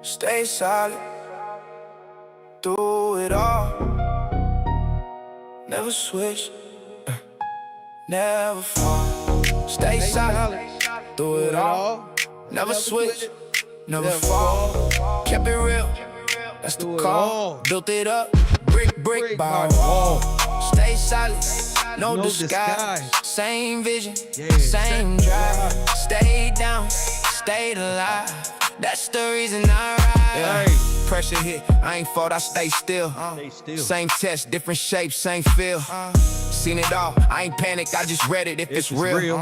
Stay solid, do it all. Never switch, never fall. Stay solid, do it all. Never switch, never fall. Kept it real, that's the call. Built it up, brick by wall. Stay solid, no disguise. Same vision, same drive. Stay down, stayed alive. That's the reason I ride. Pressure hit, I ain't fought, I stay still. Same test, different shape, same feel. Seen it all, I ain't panicked, I just read it if it's real.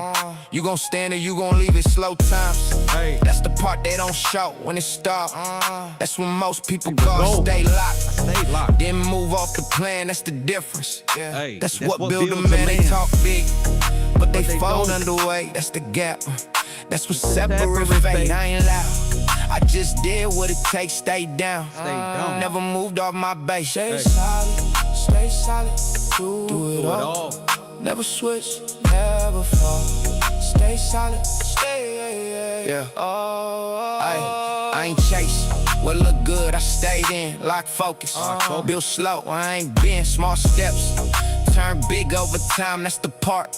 You gon' stand or you gon' leave it slow times. That's the part they don't show when it start. That's when most people go stay locked. Then move off the plan, that's the difference. That's what build a man, they talk big, but they fold underway, that's the gap. That's what separate fate, I ain't loud. I just did what it takes, stay down. Never moved off my base. Stay solid, do it all. Never switch, never fall. Stay solid, I ain't chasing what look good, I stayed in. Lock focus, build slow, I ain't been. Small steps, turn big over time, that's the part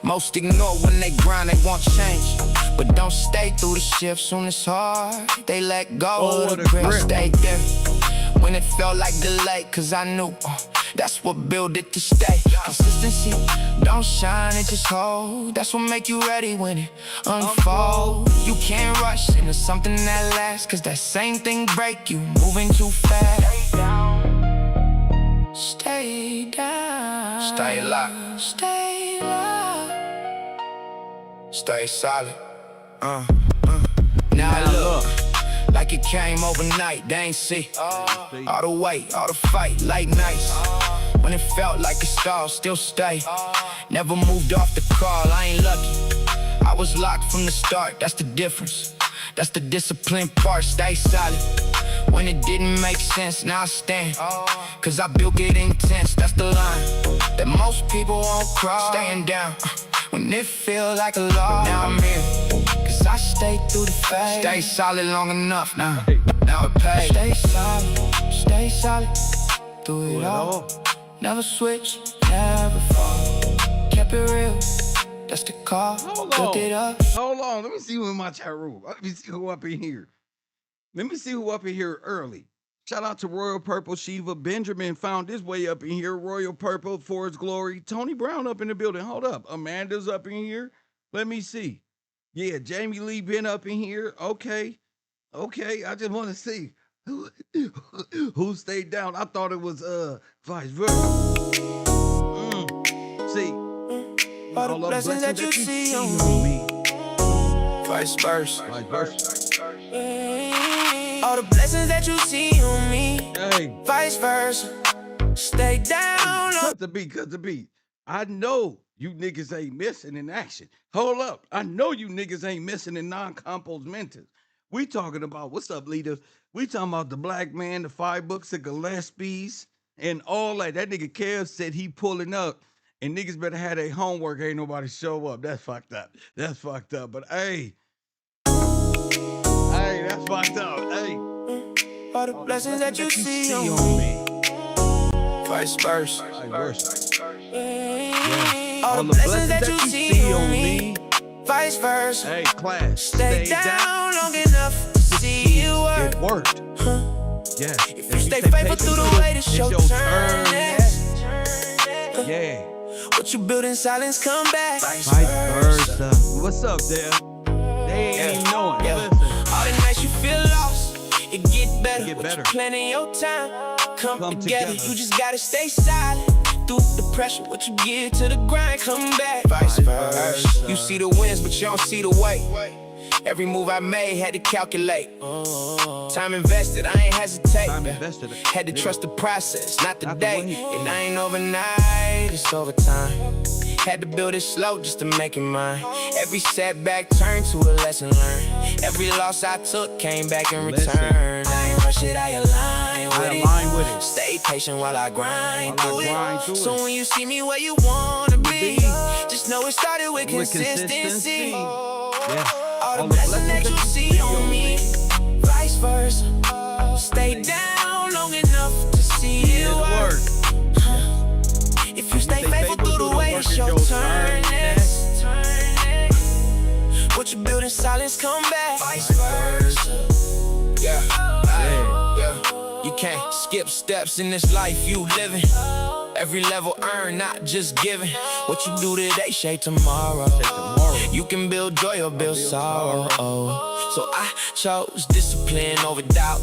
most ignore when they grind, they want change. But don't stay through the shift, soon it's hard. They let go of the grip. I stayed there when it felt like delay, cause I knew that's what built it to stay. Consistency, don't shine, it just hold. That's what make you ready when it unfold. You can't rush into something that lasts, cause that same thing break you, moving too fast. Stay down, stay locked, stay locked, stay solid. Now I look like it came overnight, they ain't see all the weight, all the fight, late nights. When it felt like a stall, still stay. Never moved off the call, I ain't lucky. I was locked from the start, that's the difference. That's the discipline part, stay solid. When it didn't make sense, now I stand. Cause I built it intense, that's the line that most people won't cross. Staying down when it feel like a law. Now I'm here, cause I stayed through the phase. Stay solid long enough now, now it pays. Stay solid, do it all. Never switch, never fall. Kept it real, that's the call. Built it up. Hold on, let me see who in my chat room. Let me see who up in here. Let me see who up in here early. Shout out to Royal Purple, Shiva. Benjamin found his way up in here. Royal Purple, for his glory. Tony Brown up in the building. Hold up. Amanda's up in here. Let me see. Yeah, Jamie Lee been up in here. Okay. I just want to see who stayed down. I thought it was vice versa. See. All the blessings that you see on me. Vice versa. All the blessings that you see on me. Vice versa. Stay down. Cut the beat. I know you niggas ain't missing in action. Hold up. I know you niggas ain't missing in non-compos mentors. We talking about, what's up, leader? We talking about the black man, the 5 books of Gillespie's, and all that. That nigga Kev said he pulling up, and niggas better have their homework. Ain't nobody show up. That's fucked up. But hey, that's fucked up. Hey. All the blessings that you see on me. Vice versa. All the blessings that you see on me. Vice versa. Hey, class. Stay down long enough to see it work. It worked. Yeah. If you stay faithful through the way, it's your turn next. Yeah. What you build in silence, come back. Vice versa. What's up, Dale? They ain't even knowing. All the nights you feel lost, it get better. What you planning your time, come together. You just gotta stay silent through the pressure. What you give to the grind, come back. Vice versa. You see the wins, but you don't see the way. Every move I made had to calculate. Time invested, I ain't hesitate. Had to trust the process, not the day. And I ain't overnight, it's overtime. Had to build it slow just to make it mine. Every setback turned to a lesson learned. Every loss I took came back in return. I ain't rush it, I align with it. Stay patient while I grind through it. So when you see me where you wanna be, just know it started with consistency. All the blessings that you see on me, vice versa. Stay down long enough to see it work. If you stay faithful through the way, it's your turn next. What you build in silence, come back. Vice versa. Yeah. You can't skip steps in this life you living. Every level earned, not just given. What you do today, shape tomorrow. You can build joy or build sorrow. So I chose discipline over doubt.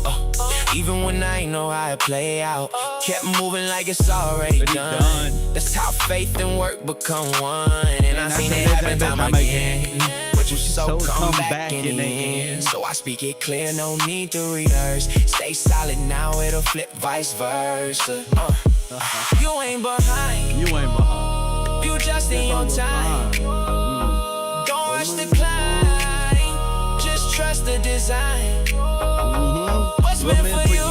Even when I ain't know how it play out. Kept moving like it's already done. That's how faith and work become one. And I seen it happen time again. But you so come back in the end. So I speak it clear, no need to rehearse. Stay solid now, it'll flip vice versa. You ain't behind. You ain't behind. You just in your time. Don't rush the climb. Just trust the design. What's meant for you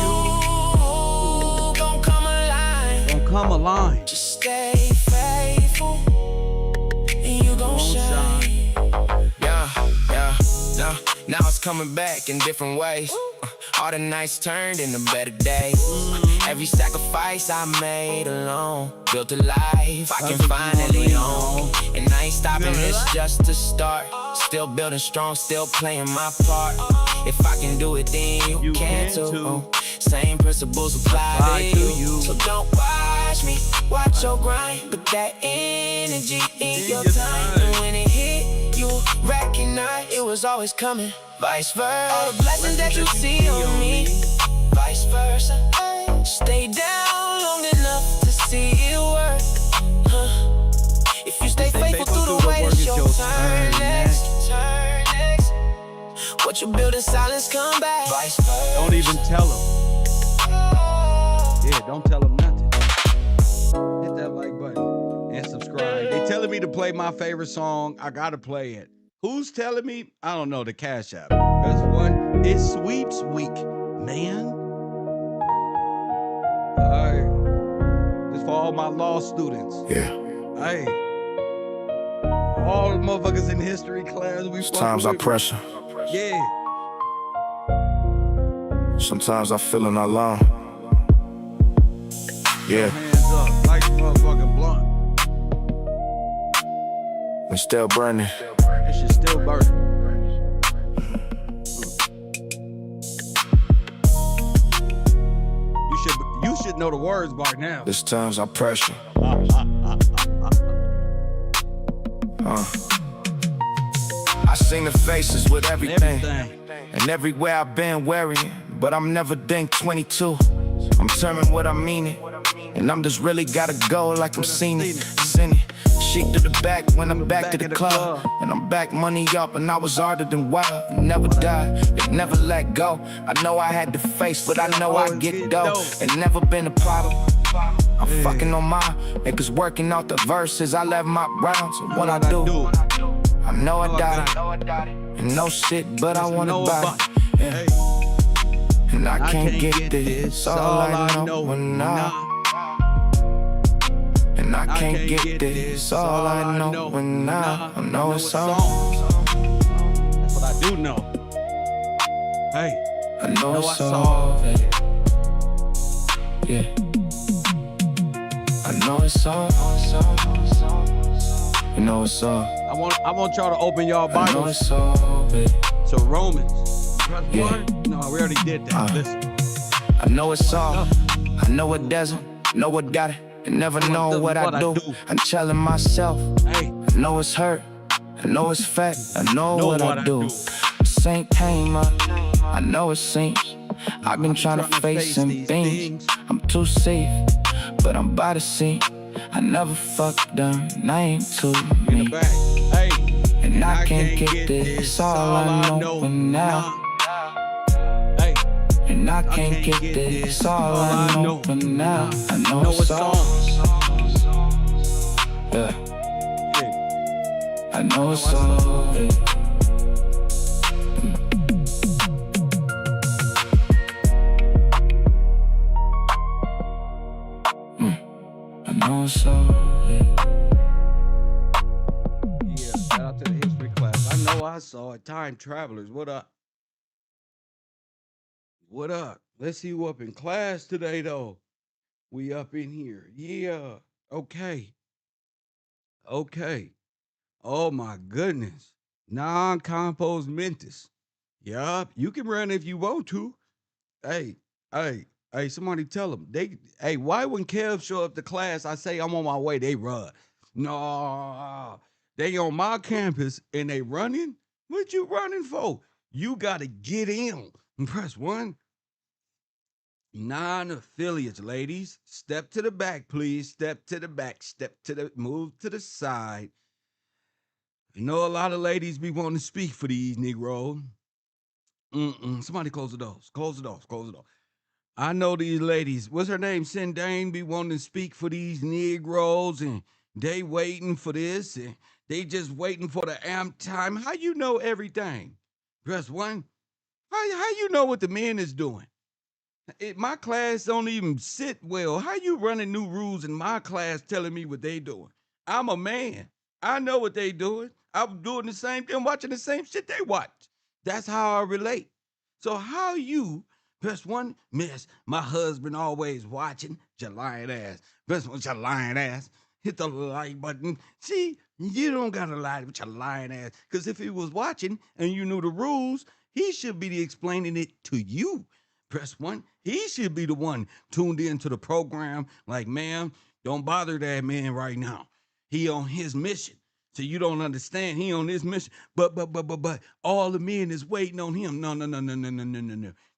gon' come alive. Come alive. Just stay faithful and you gon' shine. Yeah. Now it's coming back in different ways. All the nights turned into better days. Every sacrifice I made alone built a life I can finally own. And I ain't stopping, it's just a start. Still building strong, still playing my part. If I can do it, then you can too. Same principles apply to you. So don't watch me, watch your grind. Put that energy in your time. And when it hit, you recognize it was always coming. Vice versa. All the blessings that you see on me, vice versa. Stay down long enough to see it work. If you stay faithful through the way, it's your turn next. What you build in silence, come back. Vice versa. Don't even tell them. Yeah, don't tell them nothing. Hit that like button and subscribe. They telling me to play my favorite song. I gotta play it. Who's telling me? I don't know, the Cash App. Because what? It's sweeps week, man. Alright. This for all my law students. Yeah. Hey. All the motherfuckers in history class, we Sometimes I pressure. Yeah. Sometimes I feeling alone. Yeah. Hands up, like a motherfucking blunt. We still burning. It should still burn. You should know the words by now. This times I pressure. I seen the faces with everything. And everywhere I've been worrying, but I'm never think 22. I'm determined what I mean it. And I'm just really gotta go like I'm seen it. Sheep to the back when I'm back to the club. And I'm back money up and I was harder than wild. Never died, it never let go. I know I had to face, but I know I get dough. It never been a problem. I'm fucking on my niggas working out the verses. I left my rounds, so what I do, I know I die. And no shit, but I wanna buy it. Yeah. And I can't get this, all I know now. And I can't get this, all I know now. I know it's on. That's what I do know. Hey, I know it's on. Yeah. I know it's on. You know it's on. I want y'all to open y'all Bibles. I know it's on, baby. So Romans. Yeah. No, we already did that. Listen. I know it's on. I know it doesn't. Know what got it. And never know what I do. I'm telling myself. Hey. I know it's hurt. I know it's fat. I know what I do. Saint came up. I know it seems. I've been trying to face some things. I'm too safe, but I'm by the scene. I never fucked them, I ain't too me. Hey. And I can't get this, all I know now. Hey. And I can't get this, all I know now. I know it's on. Yeah. I know it's on. I know it's on. Yeah, shout out to the history class. I know I saw it. Time Travelers, what up? What up? Let's see who up in class today, though. We up in here. Yeah. Okay. Okay. Oh my goodness. Non-compost mentis. Yup. You can run if you want to. Hey, hey, hey, somebody tell them. Hey, why when Kev show up to class, I say I'm on my way, they run. No, they on my campus and they running? What you running for? You gotta get in. Press one. Non-affiliates, ladies. Step to the back, please. Step to the back. Move to the side. I know a lot of ladies be wanting to speak for these Negro. Somebody close the doors. Close the doors. Close the door. I know these ladies. What's her name? Sindane be wanting to speak for these Negroes, and they waiting for this, and they just waiting for the amp time. How you know everything? Press one. How you know what the men is doing? My class don't even sit well. How you running new rules in my class telling me what they doing? I'm a man. I know what they doing. I'm doing the same thing, watching the same shit they watch. That's how I relate. So how you, press one, miss, my husband always watching, your lying ass. Press one, your lying ass. Hit the like button. See, you don't gotta lie with your lying ass. Because if he was watching and you knew the rules, he should be explaining it to you. Press one. He should be the one tuned into the program. Like, ma'am, don't bother that man right now. He on his mission. So you don't understand. He on his mission. But all the men is waiting on him. No.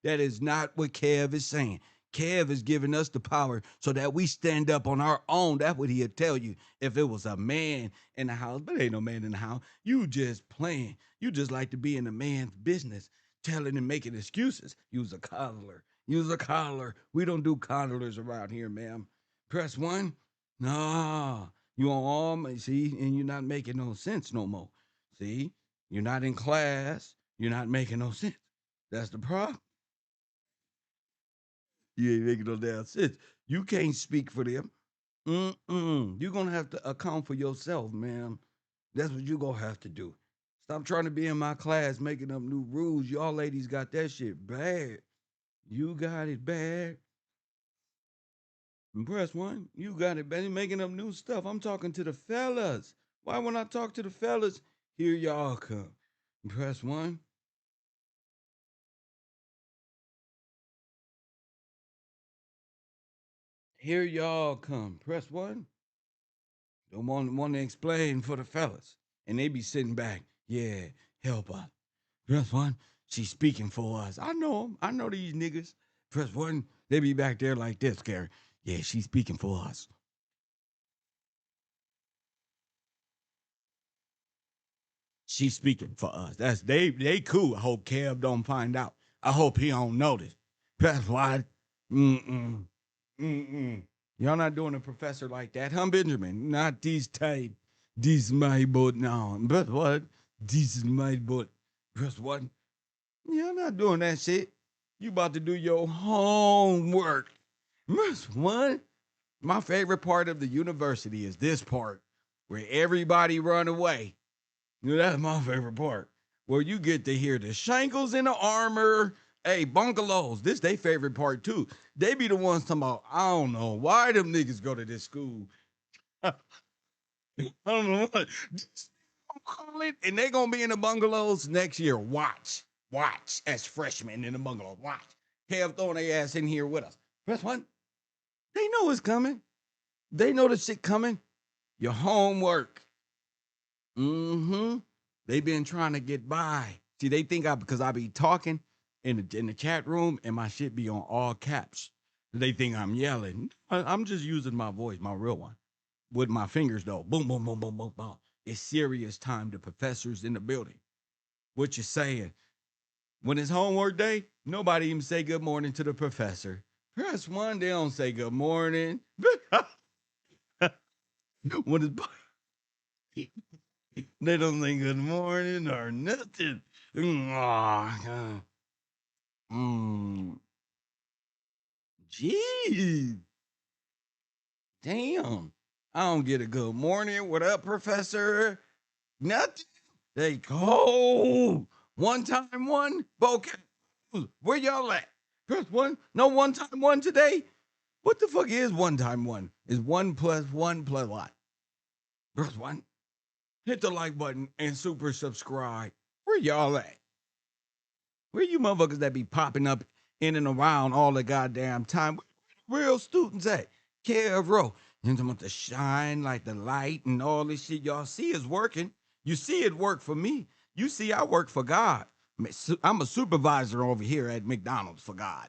That is not what Kev is saying. Kev is giving us the power so that we stand up on our own. That's what he'll tell you if it was a man in the house. But ain't no man in the house. You just playing. You just like to be in a man's business, telling and making excuses. You's a coddler. You's a coddler. We don't do coddlers around here, ma'am. Press one. Nah. You on all my, see, and you're not making no sense no more. See? You're not in class. You're not making no sense. That's the problem. You ain't making no damn sense. You can't speak for them. You're gonna have to account for yourself, man. That's what you gonna have to do. Stop trying to be in my class making up new rules. Y'all ladies got that shit bad. You got it bad. Press one. You got it bad. Making up new stuff. I'm talking to the fellas. Why when I talk to the fellas, here y'all come. Press one. Here y'all come. Press one. Don't want to explain for the fellas. And they be sitting back. Yeah, help us. Press one. She's speaking for us. I know them. I know these niggas. Press one. They be back there like this, Gary. Yeah, she's speaking for us. She's speaking for us. That's they cool. I hope Kev don't find out. I hope he don't notice. That's why. Mm-mm. Mm-mm. Y'all not doing a professor like that, huh, Benjamin? Not these type. This is my boat now. But what? This is my boat. Press what? You're not doing that shit. You about to do your homework. Press what? My favorite part of the university is this part where everybody run away. You know, that's my favorite part. Where you get to hear the shankles in the armor. Hey, bungalows. This they favorite part too. They be the ones talking about, I don't know why them niggas go to this school. I don't know what. Call it. And they gonna be in the bungalows next year. Watch. Watch as freshmen in the bungalows. Watch. Kev throwing their ass in here with us. Press one. They know it's coming. They know the shit coming. Your homework. Mm-hmm. They been trying to get by. See, they think because I be talking in the chat room and my shit be on all caps. They think I'm yelling. I'm just using my voice, my real one, with my fingers though. Boom, boom, boom, boom, boom, boom. It's serious time. The professor's in the building. What you saying? When it's homework day, nobody even say good morning to the professor. Press one, they don't say good morning. When it's they don't say good morning or nothing. Mm, Jeez. Damn. I don't get a good morning. What up, professor? Nothing. They go. One time one. Okay. Where y'all at? Press 1. No 1 time 1 today. What the fuck is 1 time 1? Is 1 plus 1 plus what? Press 1. Hit the like button and super subscribe. Where y'all at? Where you motherfuckers that be popping up in and around all the goddamn time? Real students at? KevRow. And them with the shine like the light and all this shit y'all see is working. You see it work for me. You see I work for God. I'm a supervisor over here at McDonald's for God.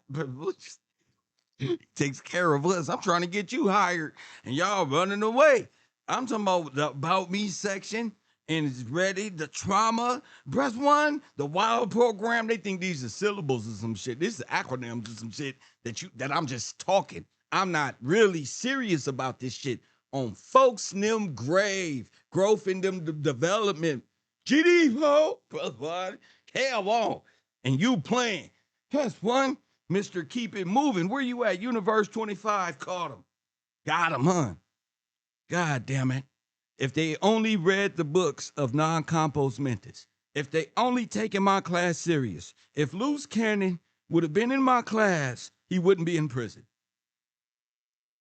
Takes care of us. I'm trying to get you hired and y'all running away. I'm talking about the About Me section and it's ready. The trauma, press 1, the wild program. They think these are syllables or some shit. This is acronyms or some shit that I'm just talking. I'm not really serious about this shit. On folks them grave, growth in them development. GD ho, press 1, hell on. And you playing. Press 1, Mr. Keep It Moving. Where you at? Universe 25 caught him. Got him, huh? God damn it. If they only read the books of non-compos mentis, if they only taken my class serious, if Loose Cannon would have been in my class, he wouldn't be in prison.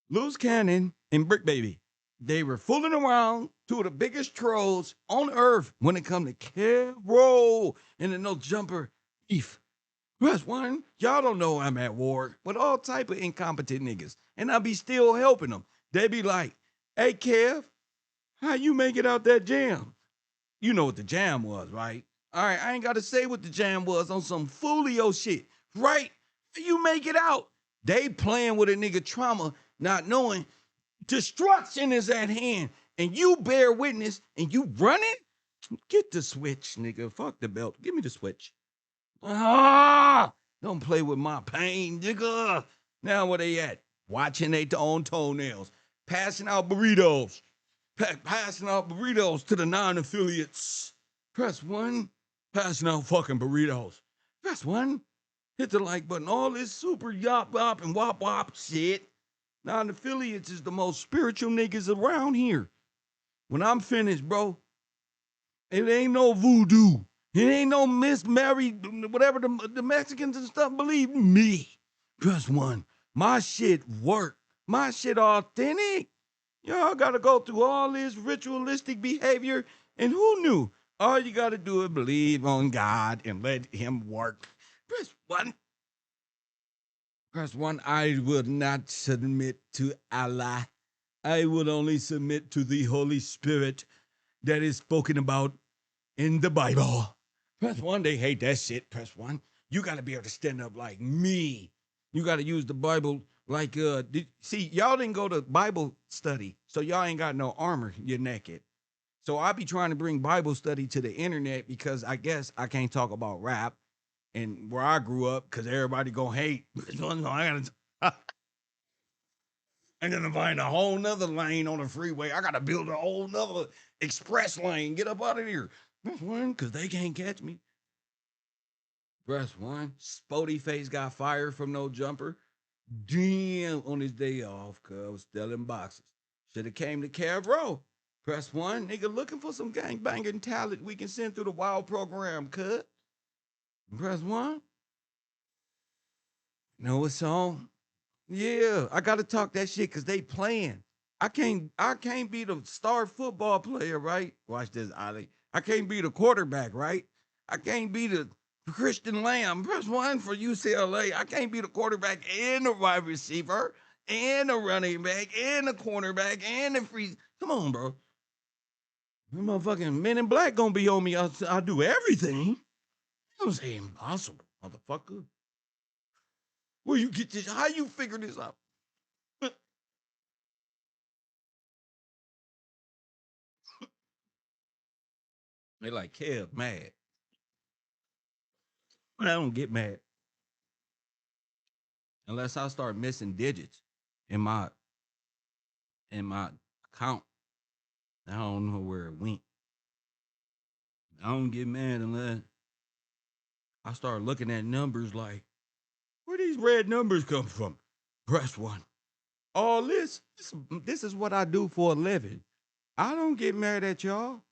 Loose Cannon and Brick Baby, they were fooling around, two of the biggest trolls on earth when it come to KevRow and the no jumper beef. Press 1, y'all don't know I'm at war with all type of incompetent niggas, and I be still helping them. They be like, hey, Kev, how you make it out that jam? You know what the jam was, right? All right, I ain't got to say what the jam was on some foolio shit, right? You make it out. They playing with a nigga trauma, not knowing destruction is at hand, and you bear witness, and you running? Get the switch, nigga. Fuck the belt. Give me the switch. Ah! Don't play with my pain, nigga. Now where they at? Watching they own toenails. Passing out burritos. Passing out burritos to the non-affiliates. Press 1. Passing out fucking burritos. Press 1. Hit the like button. All this super yop yop and wop wop shit. Non-affiliates is the most spiritual niggas around here. When I'm finished, bro, it ain't no voodoo. It ain't no Miss Mary, whatever the Mexicans and stuff believe. Me. Press 1. My shit work. My shit authentic. Y'all gotta go through all this ritualistic behavior, and who knew? All you gotta do is believe on God and let him work. Press 1. Press 1. I will not submit to Allah. I will only submit to the Holy Spirit that is spoken about in the Bible. Press 1. They hate that shit. Press 1. You gotta be able to stand up like me. You gotta use the Bible like, see, y'all didn't go to Bible study, so y'all ain't got no armor. You're naked. So I be trying to bring Bible study to the internet because I guess I can't talk about rap and where I grew up because everybody gonna hate. And then to find a whole nother lane on the freeway, I gotta build a whole nother express lane. Get up out of here. Press 1, because they can't catch me. Press 1. Spody Face got fired from no jumper. Damn, on his day off, cuz selling boxes. Should have came to KevRow. Press 1. Nigga looking for some gangbanging talent we can send through the wild program, cuz. Press 1. Know a song? Yeah, I gotta talk that shit because they playing. I can't be the star football player, right? Watch this, Ali. I can't be the quarterback, right? I can't be the Christian Lamb. Press 1 for UCLA. I can't be the quarterback and the wide receiver and the running back and the cornerback and the free. Come on, bro. Them motherfucking Men in Black gonna be on me. I'll do everything. You don't say impossible, motherfucker. Where you get this? How you figure this out? They like Kev mad. But I don't get mad unless I start missing digits in my account. I don't know where it went. I don't get mad unless I start looking at numbers like, where these red numbers come from? Press 1. All this is what I do for a living. I don't get mad at y'all.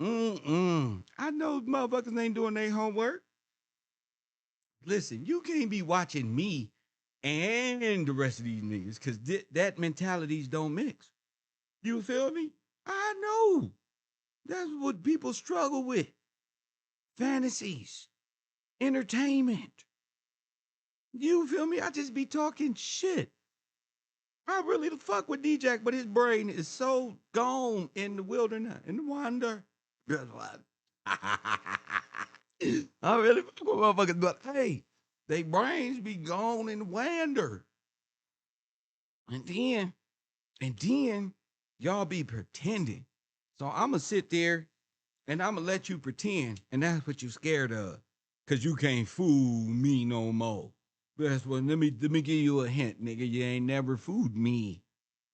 I know motherfuckers ain't doing their homework. Listen, you can't be watching me and the rest of these niggas because that mentalities don't mix. You feel me? I know. That's what people struggle with. Fantasies, entertainment. You feel me? I just be talking shit. I really fuck with D-Jack, but his brain is so gone in the wilderness, in the wander. That's why. I really fuck with motherfuckers, but hey, they brains be gone in the wander. And then y'all be pretending. So I'ma sit there and I'ma let you pretend, and that's what you scared of. Cause you can't fool me no more. That's what let me give you a hint, nigga. You ain't never fooled me.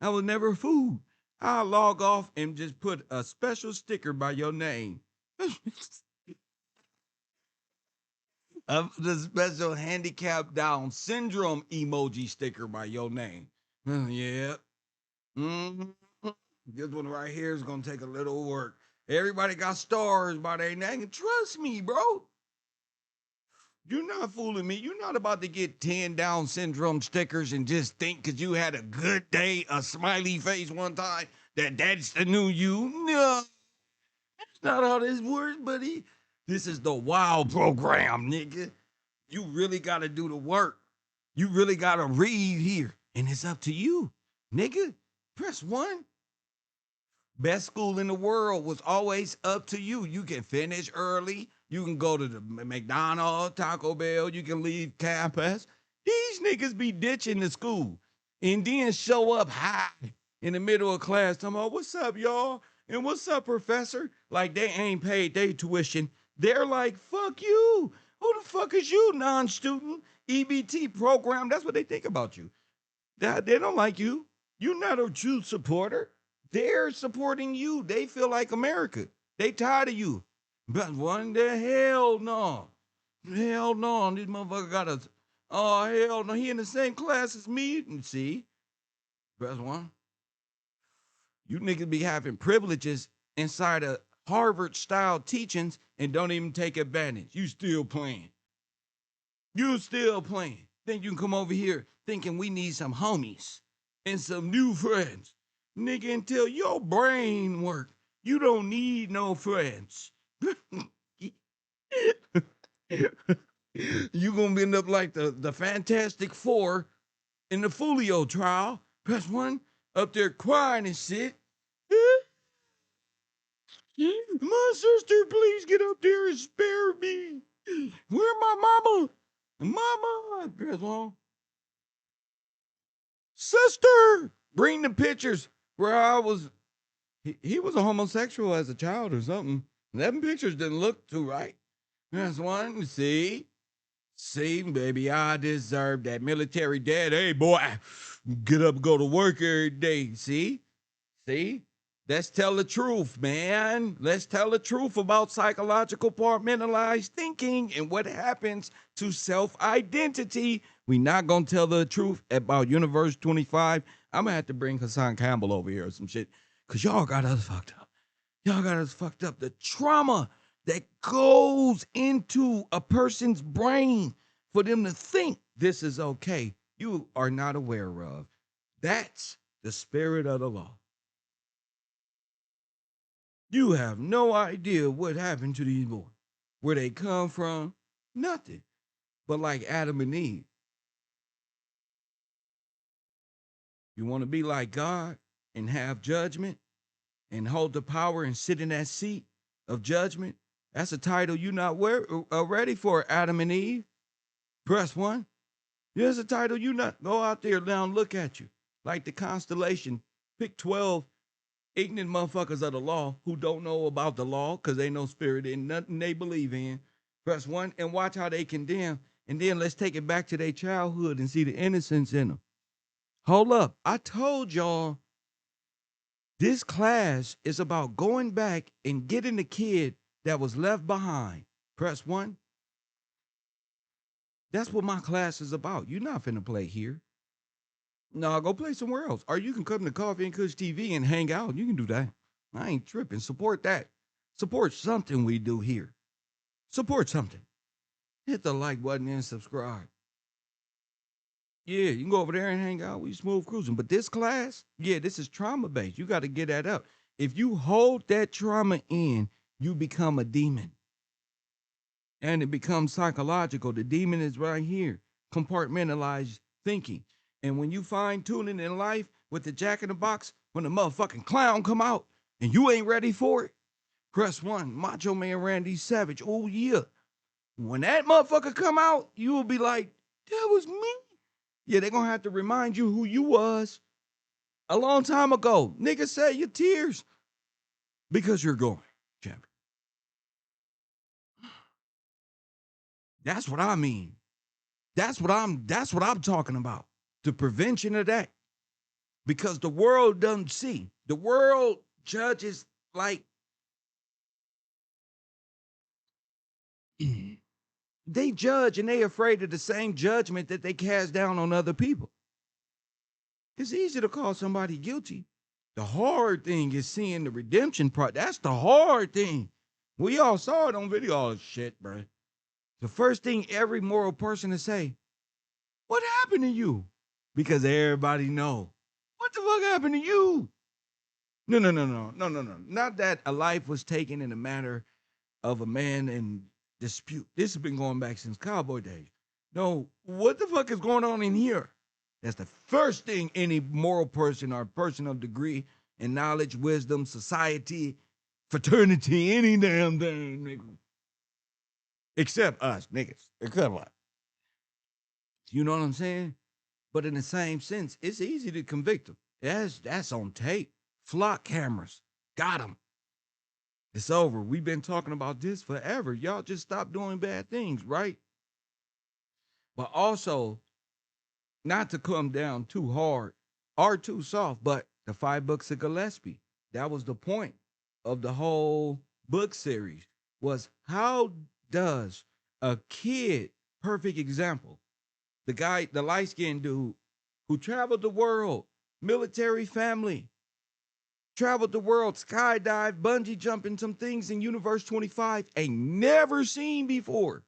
I was never fooled. I'll log off and just put a special sticker by your name. Of the special handicap Down syndrome emoji sticker by your name. Yeah. Mm-hmm. This one right here is gonna take a little work. Everybody got stars by their name. Trust me, bro. You're not fooling me. You're not about to get 10 Down syndrome stickers and just think because you had a good day, a smiley face one time, that's the new you. No, that's not how this works, buddy. This is the WOW program, nigga. You really got to do the work. You really got to read here. And it's up to you, nigga. Press 1. Best school in the world was always up to you. You can finish early. You can go to the McDonald's, Taco Bell. You can leave campus. These niggas be ditching the school and then show up high in the middle of class. Talking about, what's up, y'all? And what's up, professor? Like they ain't paid their tuition. They're like, fuck you. Who the fuck is you, non-student? EBT program. That's what they think about you. They don't like you. You're not a true supporter. They're supporting you. They feel like America. They tired of you. But one the hell no. Hell no. This motherfucker got a oh hell no. He in the same class as me. And see, best one. You niggas be having privileges inside of Harvard style teachings and don't even take advantage. You still playing. You still playing. Think you can come over here thinking we need some homies and some new friends. Nigga, until your brain work, you don't need no friends. You gonna end up like the Fantastic Four in the Folio trial. Press 1, up there crying and shit. My sister, please get up there and spare me. Where my mama? Mama, press 1. Sister, bring the pictures where I was. He was a homosexual as a child or something. Them pictures didn't look too right. That's one. See, baby, I deserve that military dad. Hey, boy, get up and go to work every day. See? Let's tell the truth, man. Let's tell the truth about psychological compartmentalized thinking and what happens to self-identity. We not gonna tell the truth about Universe 25. I'm gonna have to bring Hassan Campbell over here or some shit, because y'all got us fucked up. Y'all got us fucked up. The trauma that goes into a person's brain for them to think this is okay, you are not aware of. That's the spirit of the law. You have no idea what happened to these boys, where they come from, nothing. But like Adam and Eve, you want to be like God and have judgment and hold the power and sit in that seat of judgment. That's a title you're not ready for, Adam and Eve. Press 1. There's a title you not. Go out there now and look at you. Like the constellation, pick 12 ignorant motherfuckers of the law who don't know about the law because they know spirit in nothing they believe in. Press 1 and watch how they condemn. And then let's take it back to their childhood and see the innocence in them. Hold up. I told y'all this class is about going back and getting the kid that was left behind. Press 1. That's what my class is about. You're not finna play here. No, go play somewhere else. Or you can come to Coffee and Kush TV and hang out. You can do that. I ain't tripping. Support that. Support something we do here. Support something. hit the like button and subscribe. Yeah, you can go over there and hang out. We smooth cruising. But this class, yeah, this is trauma based. You got to get that up. If you hold that trauma in, you become a demon. And it becomes psychological. The demon is right here. Compartmentalized thinking. And when you fine tuning in life with the jack in the box, when the motherfucking clown come out and you ain't ready for it, press 1. Macho Man Randy Savage. Oh yeah. When that motherfucker come out, you will be like, that was me. Yeah, they're gonna have to remind you who you was a long time ago. Nigga, say your tears because you're going, champion. That's what I mean. That's what I'm talking about. The prevention of that. Because the world doesn't see. The world judges like they judge and they afraid of the same judgment that they cast down on other people. It's easy to call somebody guilty. The hard thing is seeing the redemption part. That's the hard thing. We all saw it on video. Oh, shit, bro. The first thing every moral person to say, what happened to you? Because everybody know. What the fuck happened to you? No. Not that a life was taken in a matter of a man in dispute. This has been going back since cowboy days. No, what the fuck is going on in here? That's the first thing any moral person or person of degree and knowledge, wisdom, society, fraternity, any damn thing, nigga. Except us, niggas. Except us. You know what I'm saying? But in the same sense, it's easy to convict them. That's on tape. Flock cameras. Got them. It's over. We've been talking about this forever. Y'all just stop doing bad things, right? But also, not to come down too hard or too soft, but the 5 books of Gillespie. That was the point of the whole book series was how does a kid, perfect example, the guy, the light-skinned dude who traveled the world, military family, traveled the world, skydive, bungee jumping, some things in Universe 25 ain't never seen before.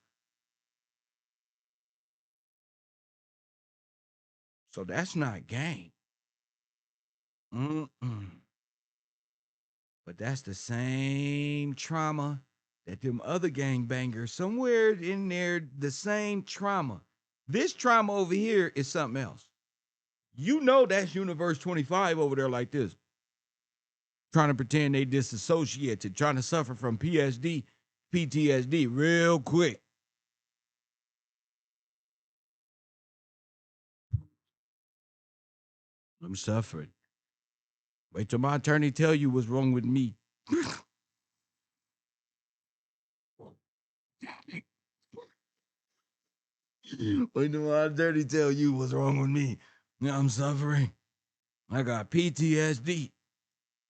So that's not game. But that's the same trauma that them other gangbangers, somewhere in there, the same trauma. This trauma over here is something else. You know that's Universe 25 over there like this. Trying to pretend they disassociated, trying to suffer from PTSD real quick. I'm suffering. Wait till my attorney tell you what's wrong with me. Wait till my attorney tell you what's wrong with me. Now I'm suffering. I got PTSD.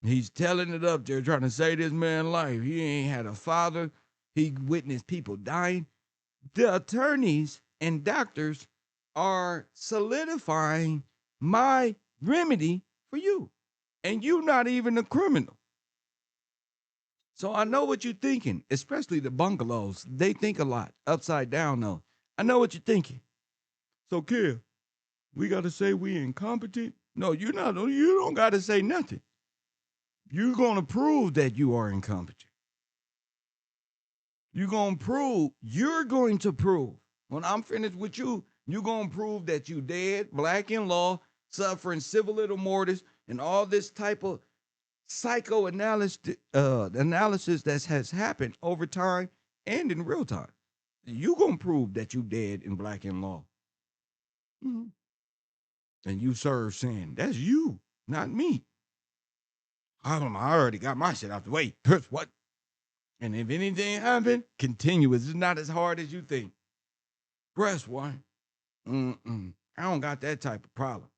He's telling it up there, trying to save this man's life. He ain't had a father. He witnessed people dying. The attorneys and doctors are solidifying my remedy for you. And you not even a criminal. So I know what you're thinking, especially the bungalows. They think a lot. Upside down, though. I know what you're thinking. So, Kev, we got to say we incompetent? No, you're not. You don't got to say nothing. You're going to prove that you are incompetent. You're going to prove. When I'm finished with you, you're going to prove that you dead, black in law, suffering civil little mortis, and all this type of psychoanalysis analysis that has happened over time and in real time. You gonna prove that you dead in black in law. Mm-hmm. And you serve sin. That's you, not me. I don't know. I already got my shit out the way. What? And if anything happened, continuous. It's not as hard as you think. Press 1. I don't got that type of problem.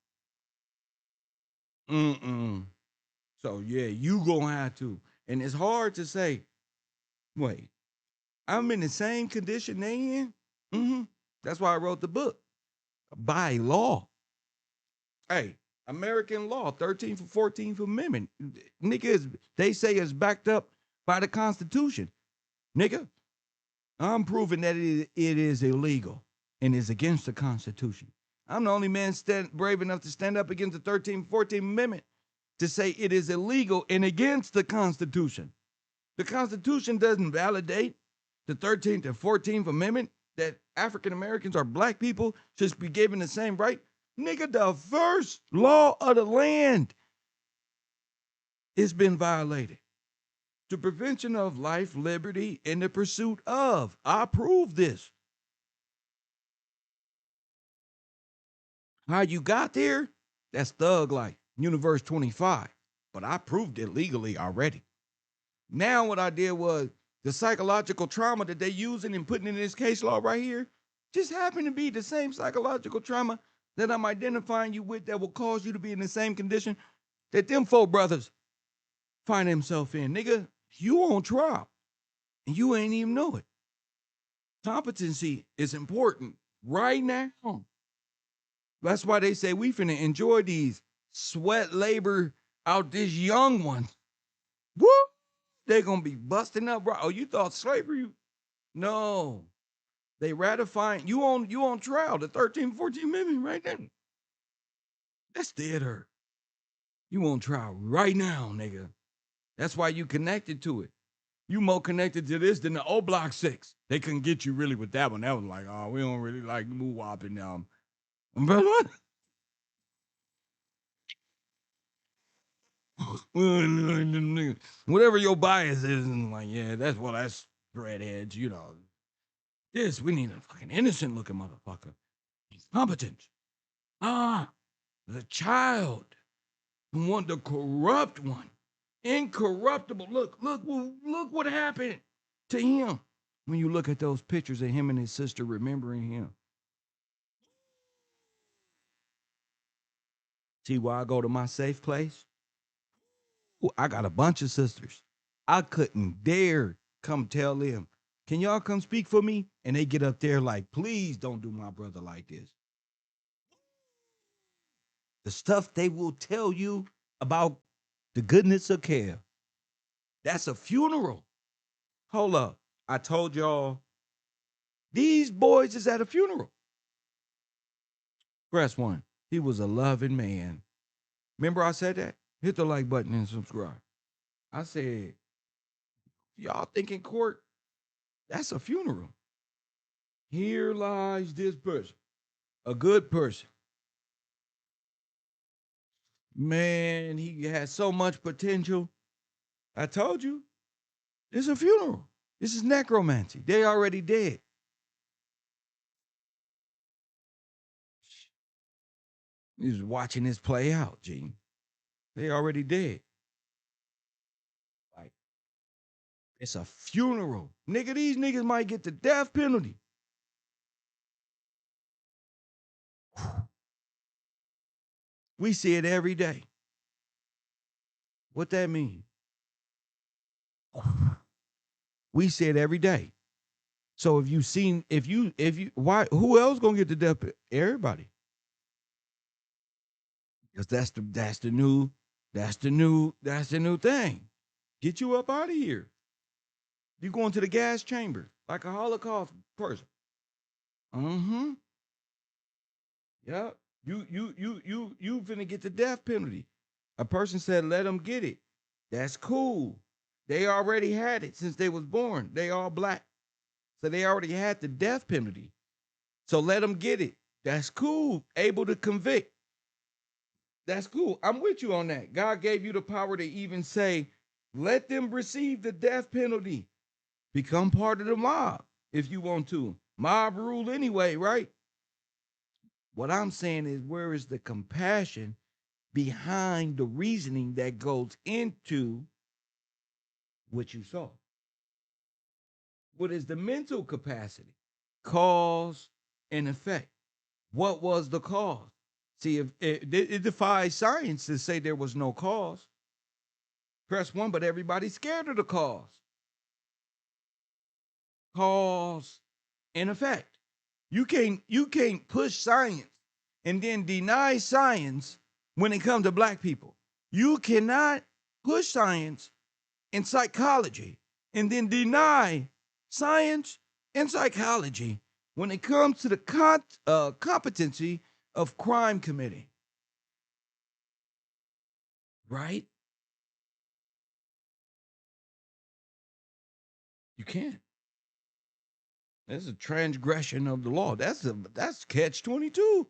So yeah, you gonna have to. And it's hard to say, wait, I'm in the same condition they in? That's why I wrote the book. By law. Hey, American law, 13th or 14th Amendment. Nigga, they say it's backed up by the Constitution. Nigga. I'm proving that it is illegal and is against the Constitution. I'm the only man brave enough to stand up against the 13th, 14th Amendment to say it is illegal and against the Constitution. The Constitution doesn't validate the 13th and 14th Amendment that African Americans or black people should be given the same right. Nigga, the first law of the land has been violated. The prevention of life, liberty, and the pursuit of. I prove this. How you got there? That's thug life, Universe 25. But I proved it legally already. Now what I did was the psychological trauma that they're using and putting in this case law right here just happened to be the same psychological trauma that I'm identifying you with that will cause you to be in the same condition that them four brothers find themselves in. Nigga, you on trial and you ain't even know it. Competency is important right now. That's why they say we finna enjoy these sweat labor out this young one. Woo! They gonna be busting up, bro. Oh, you thought slavery? No. They ratifying you on trial, the 13th, 14th Amendment right then. That's theater. You on trial right now, nigga. That's why you connected to it. You more connected to this than the O Block 6. They couldn't get you really with that one. That was like, oh, we don't really like moo-wop and brother, what? Whatever your bias is, and like, yeah, that's redheads, you know. This, we need a fucking innocent looking motherfucker. He's competent. The child who want the corrupt one. Incorruptible. Look what happened to him. When you look at those pictures of him and his sister remembering him. See why I go to my safe place? Ooh, I got a bunch of sisters. I couldn't dare come tell them, can y'all come speak for me? And they get up there like, please don't do my brother like this. The stuff they will tell you about the goodness of Kev. That's a funeral. Hold up. I told y'all, these boys is at a funeral. Press 1. He was a loving man. Remember I said that? Hit the like button and subscribe. I said, y'all think in court, that's a funeral. Here lies this person, a good person. Man, he has so much potential. I told you, it's a funeral. This is necromancy. They already dead. He's watching this play out, Gene. They already dead. Like, it's a funeral. Nigga, these niggas might get the death penalty. We see it every day. What that mean? We see it every day. So if you, why, who else gonna get the death penalty? Everybody. Because that's the new thing. Get you up out of here. You going to the gas chamber like a Holocaust person. Mm-hmm. Yep. You finna get the death penalty. A person said, let them get it. That's cool. They already had it since they was born. They all black. So they already had the death penalty. So let them get it. That's cool. Able to convict. That's cool. I'm with you on that. God gave you the power to even say, let them receive the death penalty. Become part of the mob if you want to. Mob rule anyway, right? What I'm saying is, where is the compassion behind the reasoning that goes into what you saw? What is the mental capacity? Cause and effect. What was the cause? See, if it defies science to say there was no cause. Press 1, but everybody's scared of the cause. Cause and effect. You can't push science and then deny science when it comes to black people. You cannot push science in psychology and then deny science In psychology, when it comes to the competency of crime committing, right? You can't. That's a transgression of the law. That's catch 22,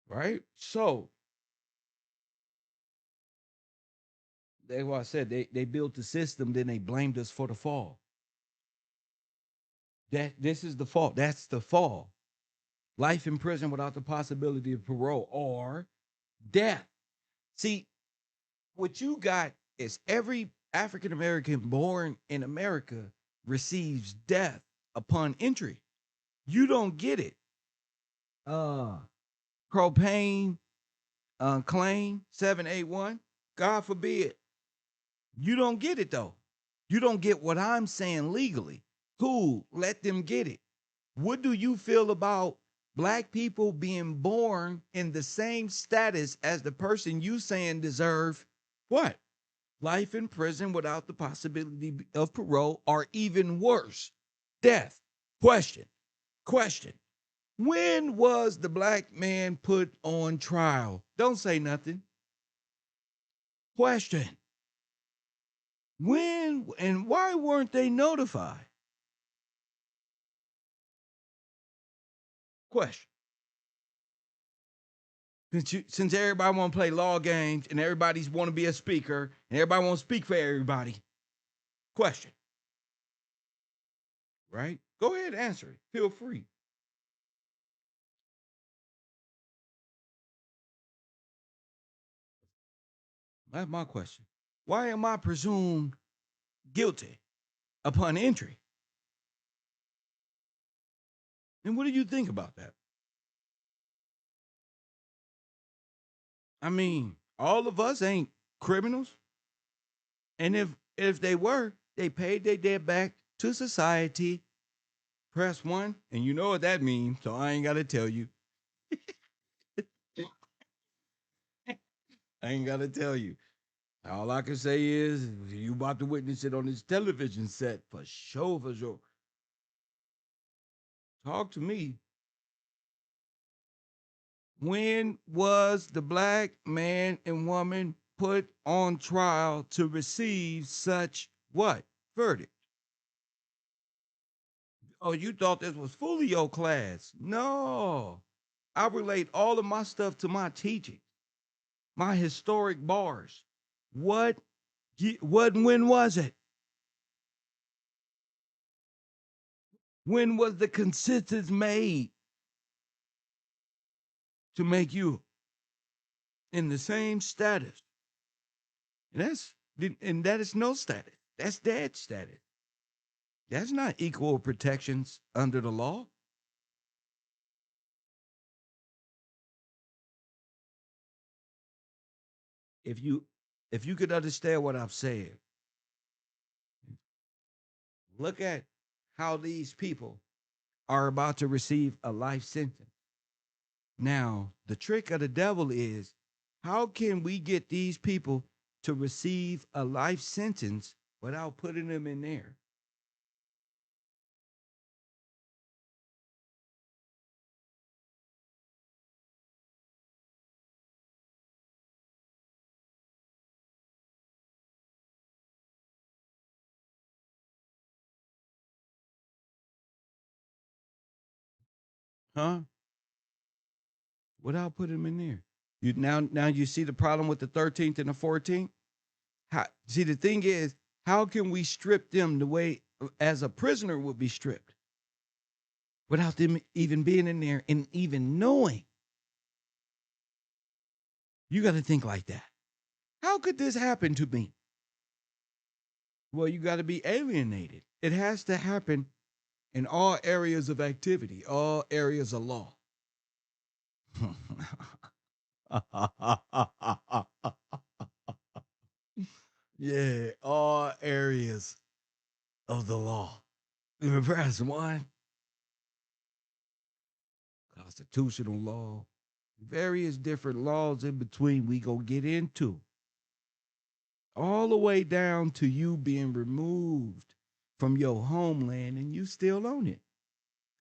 right? So that's why I said they built the system, then they blamed us for the fall. That this is the fault. That's the fall. Life in prison without the possibility of parole or death. See, what you got is every African American born in America receives death upon entry. You don't get it. Propane claim 781. God forbid. You don't get it though. You don't get what I'm saying legally. Cool, let them get it. What do you feel about black people being born in the same status as the person you saying deserve what? Life in prison without the possibility of parole, or even worse, death. Question. When was the black man put on trial? Don't say nothing. Question. When and why weren't they notified? Question. Since everybody want to play law games and everybody's want to be a speaker and everybody want to speak for everybody. Question. Right? Go ahead, answer it. Feel free. That's my question. Why am I presumed guilty upon entry? And what do you think about that? I mean, all of us ain't criminals. And if they were, they paid their debt back to society. Press one, and you know what that means, so I ain't gotta tell you. I ain't gotta tell you. All I can say is you about to witness it on this television set for sure, for sure. Talk to me. When was the black man and woman put on trial to receive such what? Verdict. Oh, you thought this was fully your class. No. I relate all of my stuff to my teaching, my historic bars. What when was it? When was the consensus made to make you in the same status? And that is no status. That's dead status. That's not equal protections under the law. If you could understand what I've said, look at how these people are about to receive a life sentence. Now, the trick of the devil is how can we get these people to receive a life sentence without putting them in there? Huh? Without putting them in there. You now you see the problem with the 13th and the 14th? See, the thing is, how can we strip them the way as a prisoner would be stripped without them even being in there and even knowing? You got to think like that. How could this happen to me? Well, you got to be alienated. It has to happen in all areas of activity, all areas of law. Yeah, all areas of the law. Press one, constitutional law, various different laws in between we gonna get into. All the way down to you being removed from your homeland and you still own it.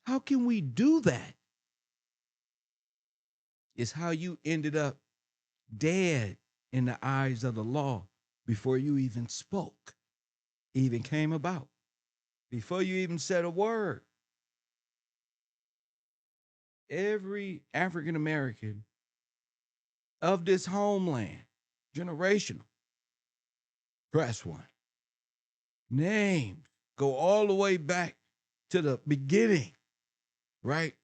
How can we do that? It's how you ended up dead in the eyes of the law before you even spoke, even came about, before you even said a word. Every African American of this homeland, generational, press one. Names go all the way back to the beginning, right?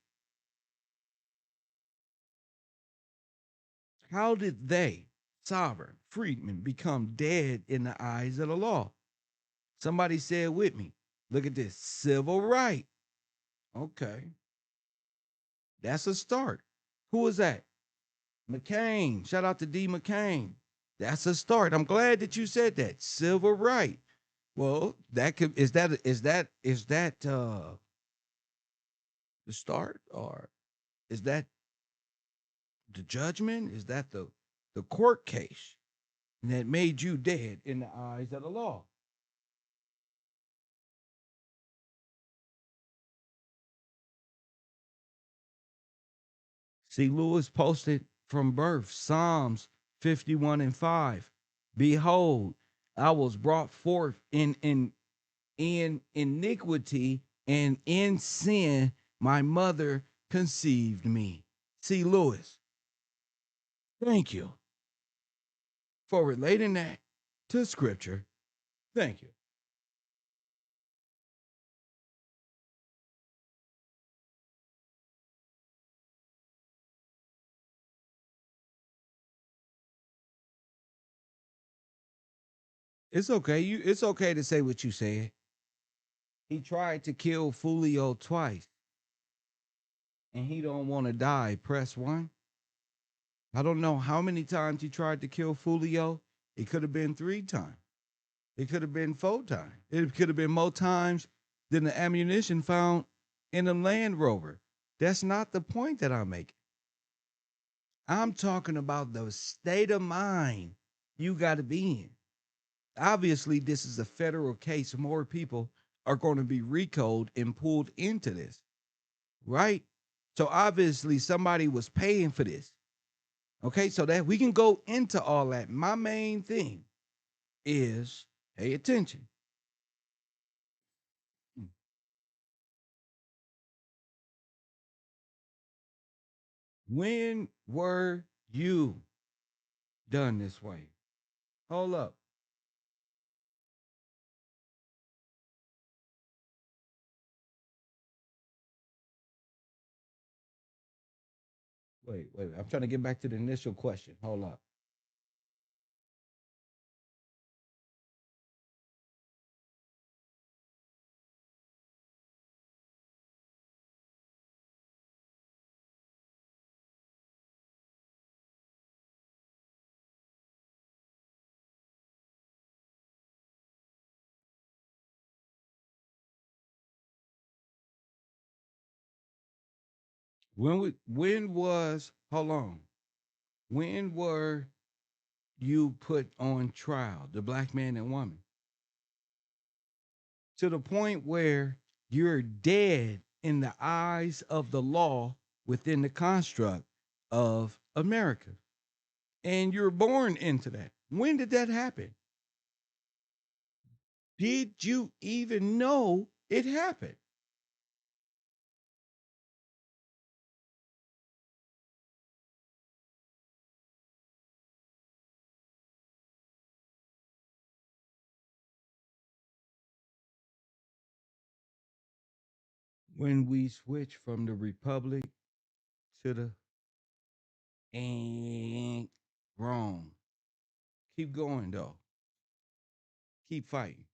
How did they, sovereign, freedmen, become dead in the eyes of the law? Somebody said with me, look at this, civil right. Okay, that's a start. Who is that? McCain. Shout out to D. McCain. That's a start. I'm glad that you said that. Civil right. Well, that could is that the start, or is that the judgment? Is that the court case that made you dead in the eyes of the law? See, Lewis posted from birth Psalms 51 and 5. Behold, I was brought forth in iniquity, and in sin my mother conceived me. See, Lewis, thank you for relating that to scripture. Thank you. It's okay. It's okay to say what you said. He tried to kill Fulio twice, and he don't want to die. Press one. I don't know how many times he tried to kill Fulio. It could have been 3 times. It could have been 4 times. It could have been more times than the ammunition found in a Land Rover. That's not the point that I'm making. I'm talking about the state of mind you got to be in. Obviously, this is a federal case. More people are going to be recalled and pulled into this, right? So obviously, somebody was paying for this. Okay, so that we can go into all that. My main thing is pay attention. When were you done this way? Hold up. Wait. I'm trying to get back to the initial question. Hold up. When was hold on? When were you put on trial, the black man and woman? To the point where you're dead in the eyes of the law within the construct of America. And you're born into that. When did that happen? Did you even know it happened? When we switch from the republic to the and wrong. Keep going though. Keep fighting.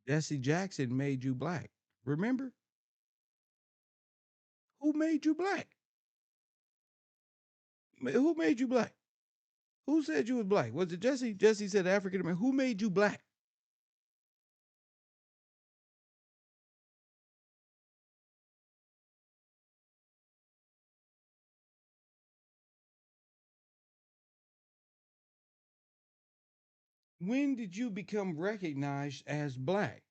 Jesse Jackson made you black. Remember? Who made you black? Who made you black? Who said you was black? Was it Jesse? Jesse said African American. Who made you black? When did you become recognized as black?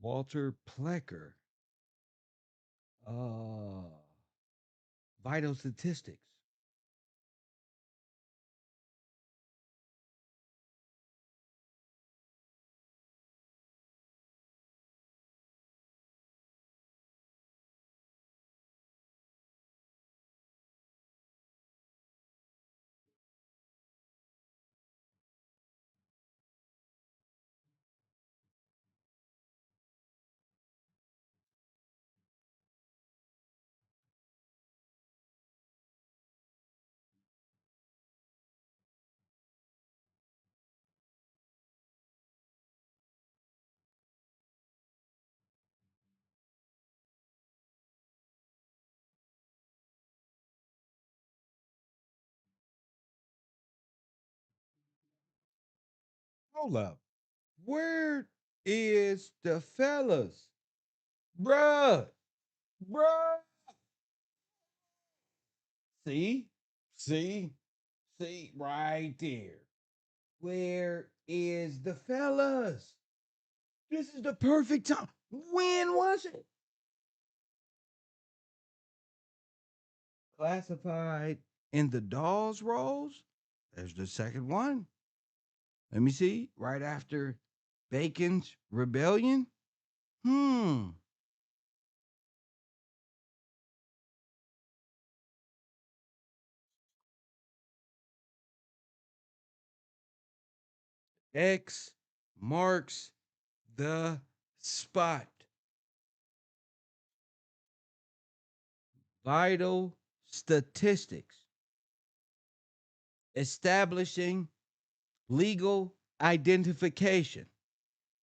Walter Plecker. Uh, Vital statistics. Hold up. Where is the fellas? Bruh. Bruh. See? See? See? Right there. Where is the fellas? This is the perfect time. When was it? Classified in the dolls roles. There's the second one. Let me see. Right after Bacon's Rebellion. Hmm. X marks the spot. Vital statistics. Establishing legal identification.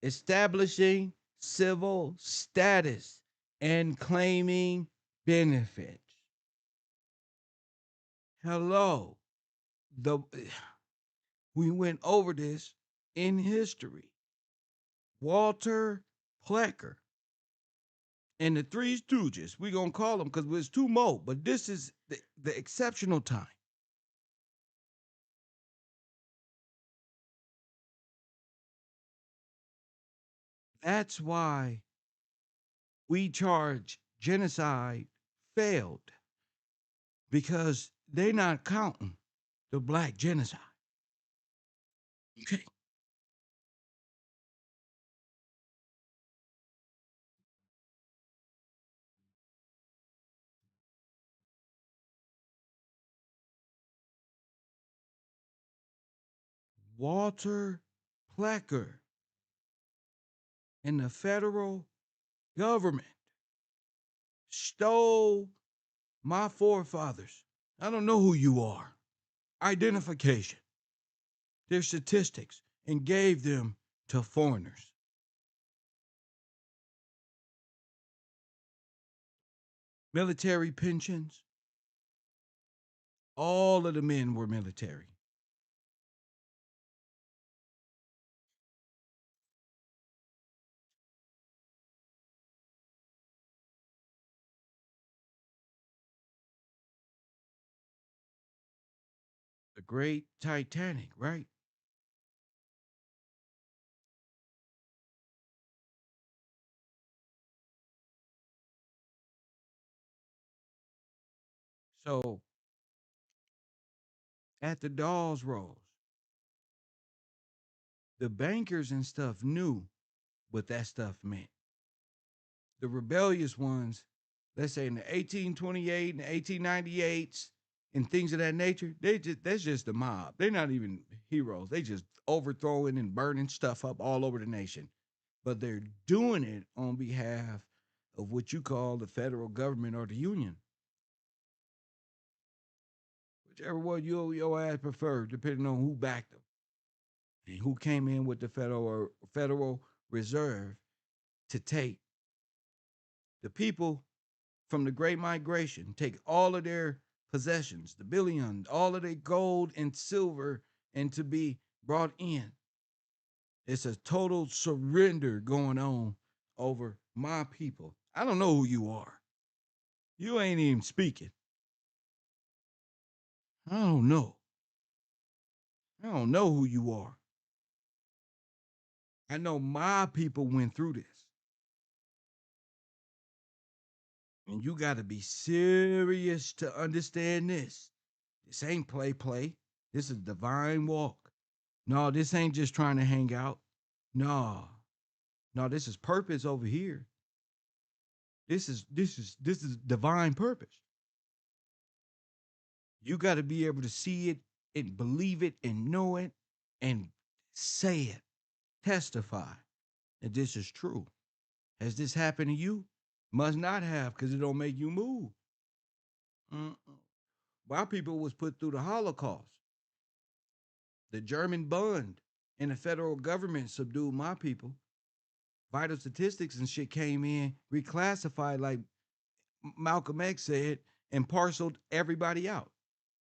Establishing civil status and claiming benefits. Hello. The we went over this in history. Walter Plecker and the Three Stooges. We're gonna call them because there's two more, but this is the exceptional time. That's why we charge genocide failed because they're not counting the black genocide. Okay. Walter Plecker and the federal government stole my forefathers. I don't know who you are. Identification, their statistics, and gave them to foreigners. Military pensions, all of the men were military. The great Titanic, right? So at the Dawes Rolls, the bankers and stuff knew what that stuff meant. The rebellious ones let's say in the 1828 and 1898s and things of that nature, that's just the mob. They're not even heroes. They just overthrowing and burning stuff up all over the nation. But they're doing it on behalf of what you call the federal government or the union. Whichever one your ass prefer, depending on who backed them and who came in with the Federal Reserve to take the people from the Great Migration, take all of their possessions, the billion, all of their gold and silver, and to be brought in. It's a total surrender going on over my people. I don't know who you are. You ain't even speaking. I don't know. I don't know who you are. I know my people went through this. And you got to be serious to understand this. This ain't play. This is divine walk. No, this ain't just trying to hang out. No. No, this is purpose over here. This is divine purpose. You got to be able to see it and believe it and know it and say it. Testify that this is true. Has this happened to you? Must not have, because it don't make you move. Why people was put through the Holocaust. The German Bund and the federal government subdued my people. Vital statistics and shit came in, reclassified like Malcolm X said, and parceled everybody out.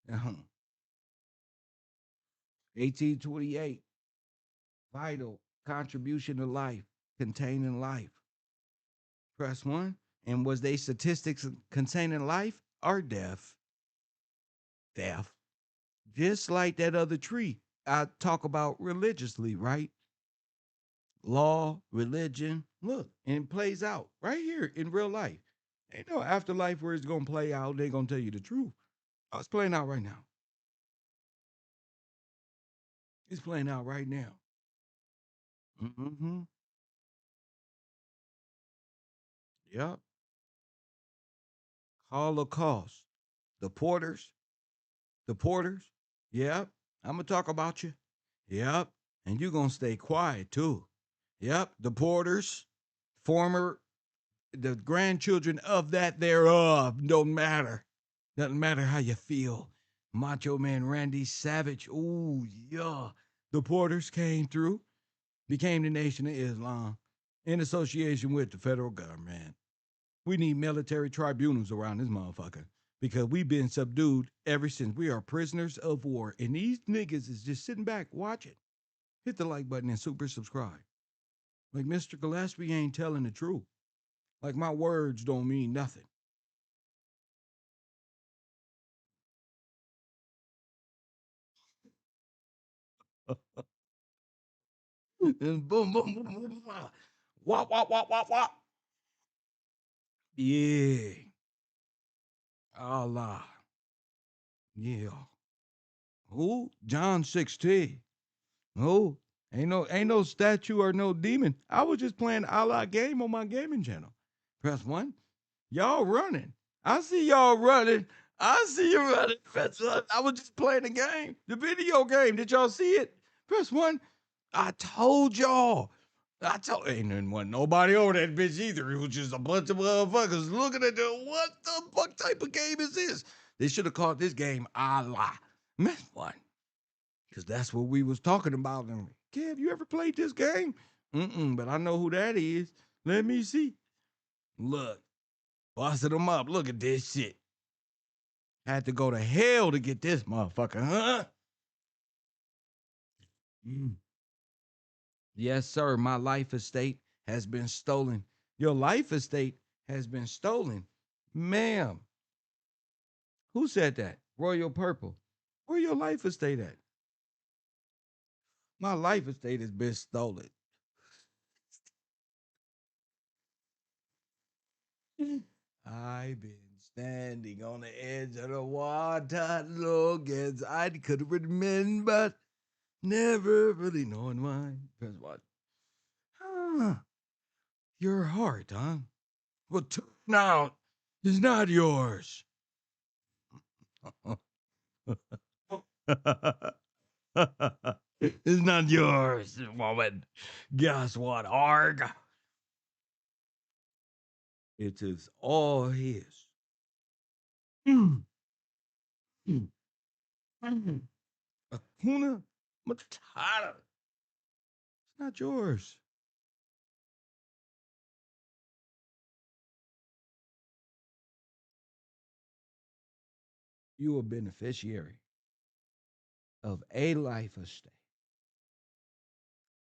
1828, vital contribution to life, containing life. Press one. And was they statistics containing life or death? Death. Just like that other tree I talk about religiously, right? Law, religion. Look, and it plays out right here in real life. Ain't no afterlife where it's gonna play out. They gonna tell you the truth. Oh, it's playing out right now. It's playing out right now. Mm-hmm. Yep. Holocaust. The porters. The porters. Yep. I'm gonna talk about you. Yep. And you gonna stay quiet too. Yep. The porters. Former the grandchildren of that thereof. Don't matter. Doesn't matter how you feel. Macho Man Randy Savage. Ooh, yeah. The Porters came through, became the Nation of Islam in association with the federal government. We need military tribunals around this motherfucker because we've been subdued ever since. We are prisoners of war. And these niggas is just sitting back watching. Hit the like button and super subscribe. Like Mr. Gillespie ain't telling the truth. Like my words don't mean nothing. And boom, boom, boom, boom, boom. Wop, wop, wop, wop, wop. Yeah. Allah. Yeah. Who? John 16. Who? Ain't no statue or no demon. I was just playing Allah game on my gaming channel. Press one. Y'all running. I see y'all running. I see you running. Press one. I was just playing the game. The video game. Did y'all see it? Press one. I told y'all. Ain't wasn't nobody over that bitch either. It was just a bunch of motherfuckers looking at the what the fuck type of game is this? They should have called this game Allah. That's one. Because that's what we was talking about. And Kev, you ever played this game? But I know who that is. Let me see. Look, busted them up. Look at this shit. Had to go to hell to get this motherfucker, huh? Mm. Yes, sir. My life estate has been stolen. Your life estate has been stolen. Ma'am. Who said that? Royal Purple. Where your life estate at? My life estate has been stolen. I've been standing on the edge of the water long as I could remember, never really knowing why. Press what? Huh. Your heart, huh? Well, turn out. It's not yours. It's not yours, woman. Guess what, Arg? It is all his. Mm. Mm. Mm. Hakuna Matata. It's not yours. You a beneficiary of a life estate.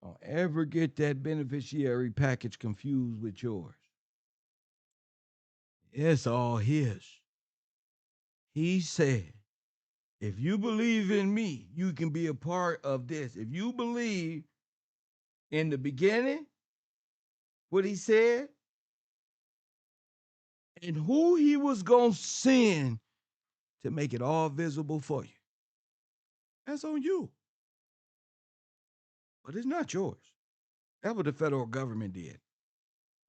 Don't ever get that beneficiary package confused with yours. It's all his. He said, if you believe in me, you can be a part of this. If you believe in the beginning, what he said, and who he was going to send to make it all visible for you, that's on you. But it's not yours. That's what the federal government did.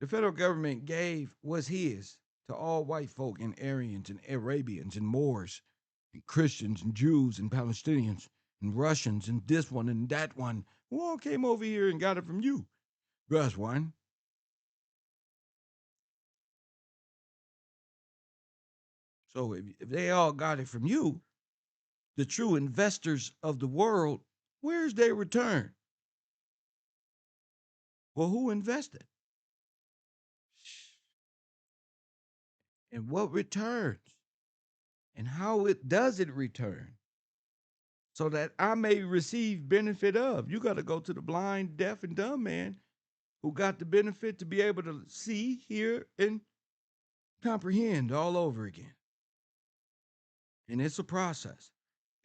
The federal government gave what's his to all white folk and Aryans and Arabians and Moors and Christians and Jews and Palestinians and Russians and this one and that one who all came over here and got it from you. That's one. So if they all got it from you, the true investors of the world, where's their return? Well, who invested? And what returns? And how it does it return? So that I may receive benefit of. You got to go to the blind, deaf, and dumb man who got the benefit to be able to see, hear, and comprehend all over again. And it's a process.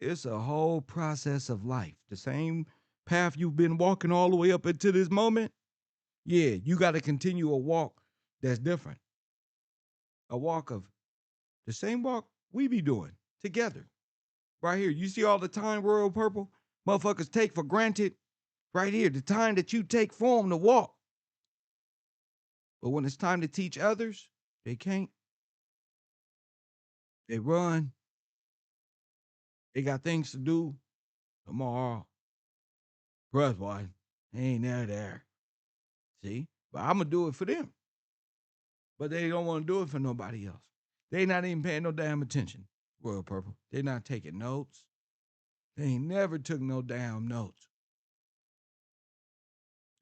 It's a whole process of life. The same path you've been walking all the way up until this moment. Yeah, you got to continue a walk that's different. A walk of the same walk we be doing together. Right here. You see all the time, Royal Purple? Motherfuckers take for granted. Right here, the time that you take for them to walk. But when it's time to teach others, they can't. They run. They got things to do tomorrow. Press one. They ain't there. See? But I'm going to do it for them. But they don't want to do it for nobody else. They not even paying no damn attention, Royal Purple. They not taking notes. They ain't never took no damn notes.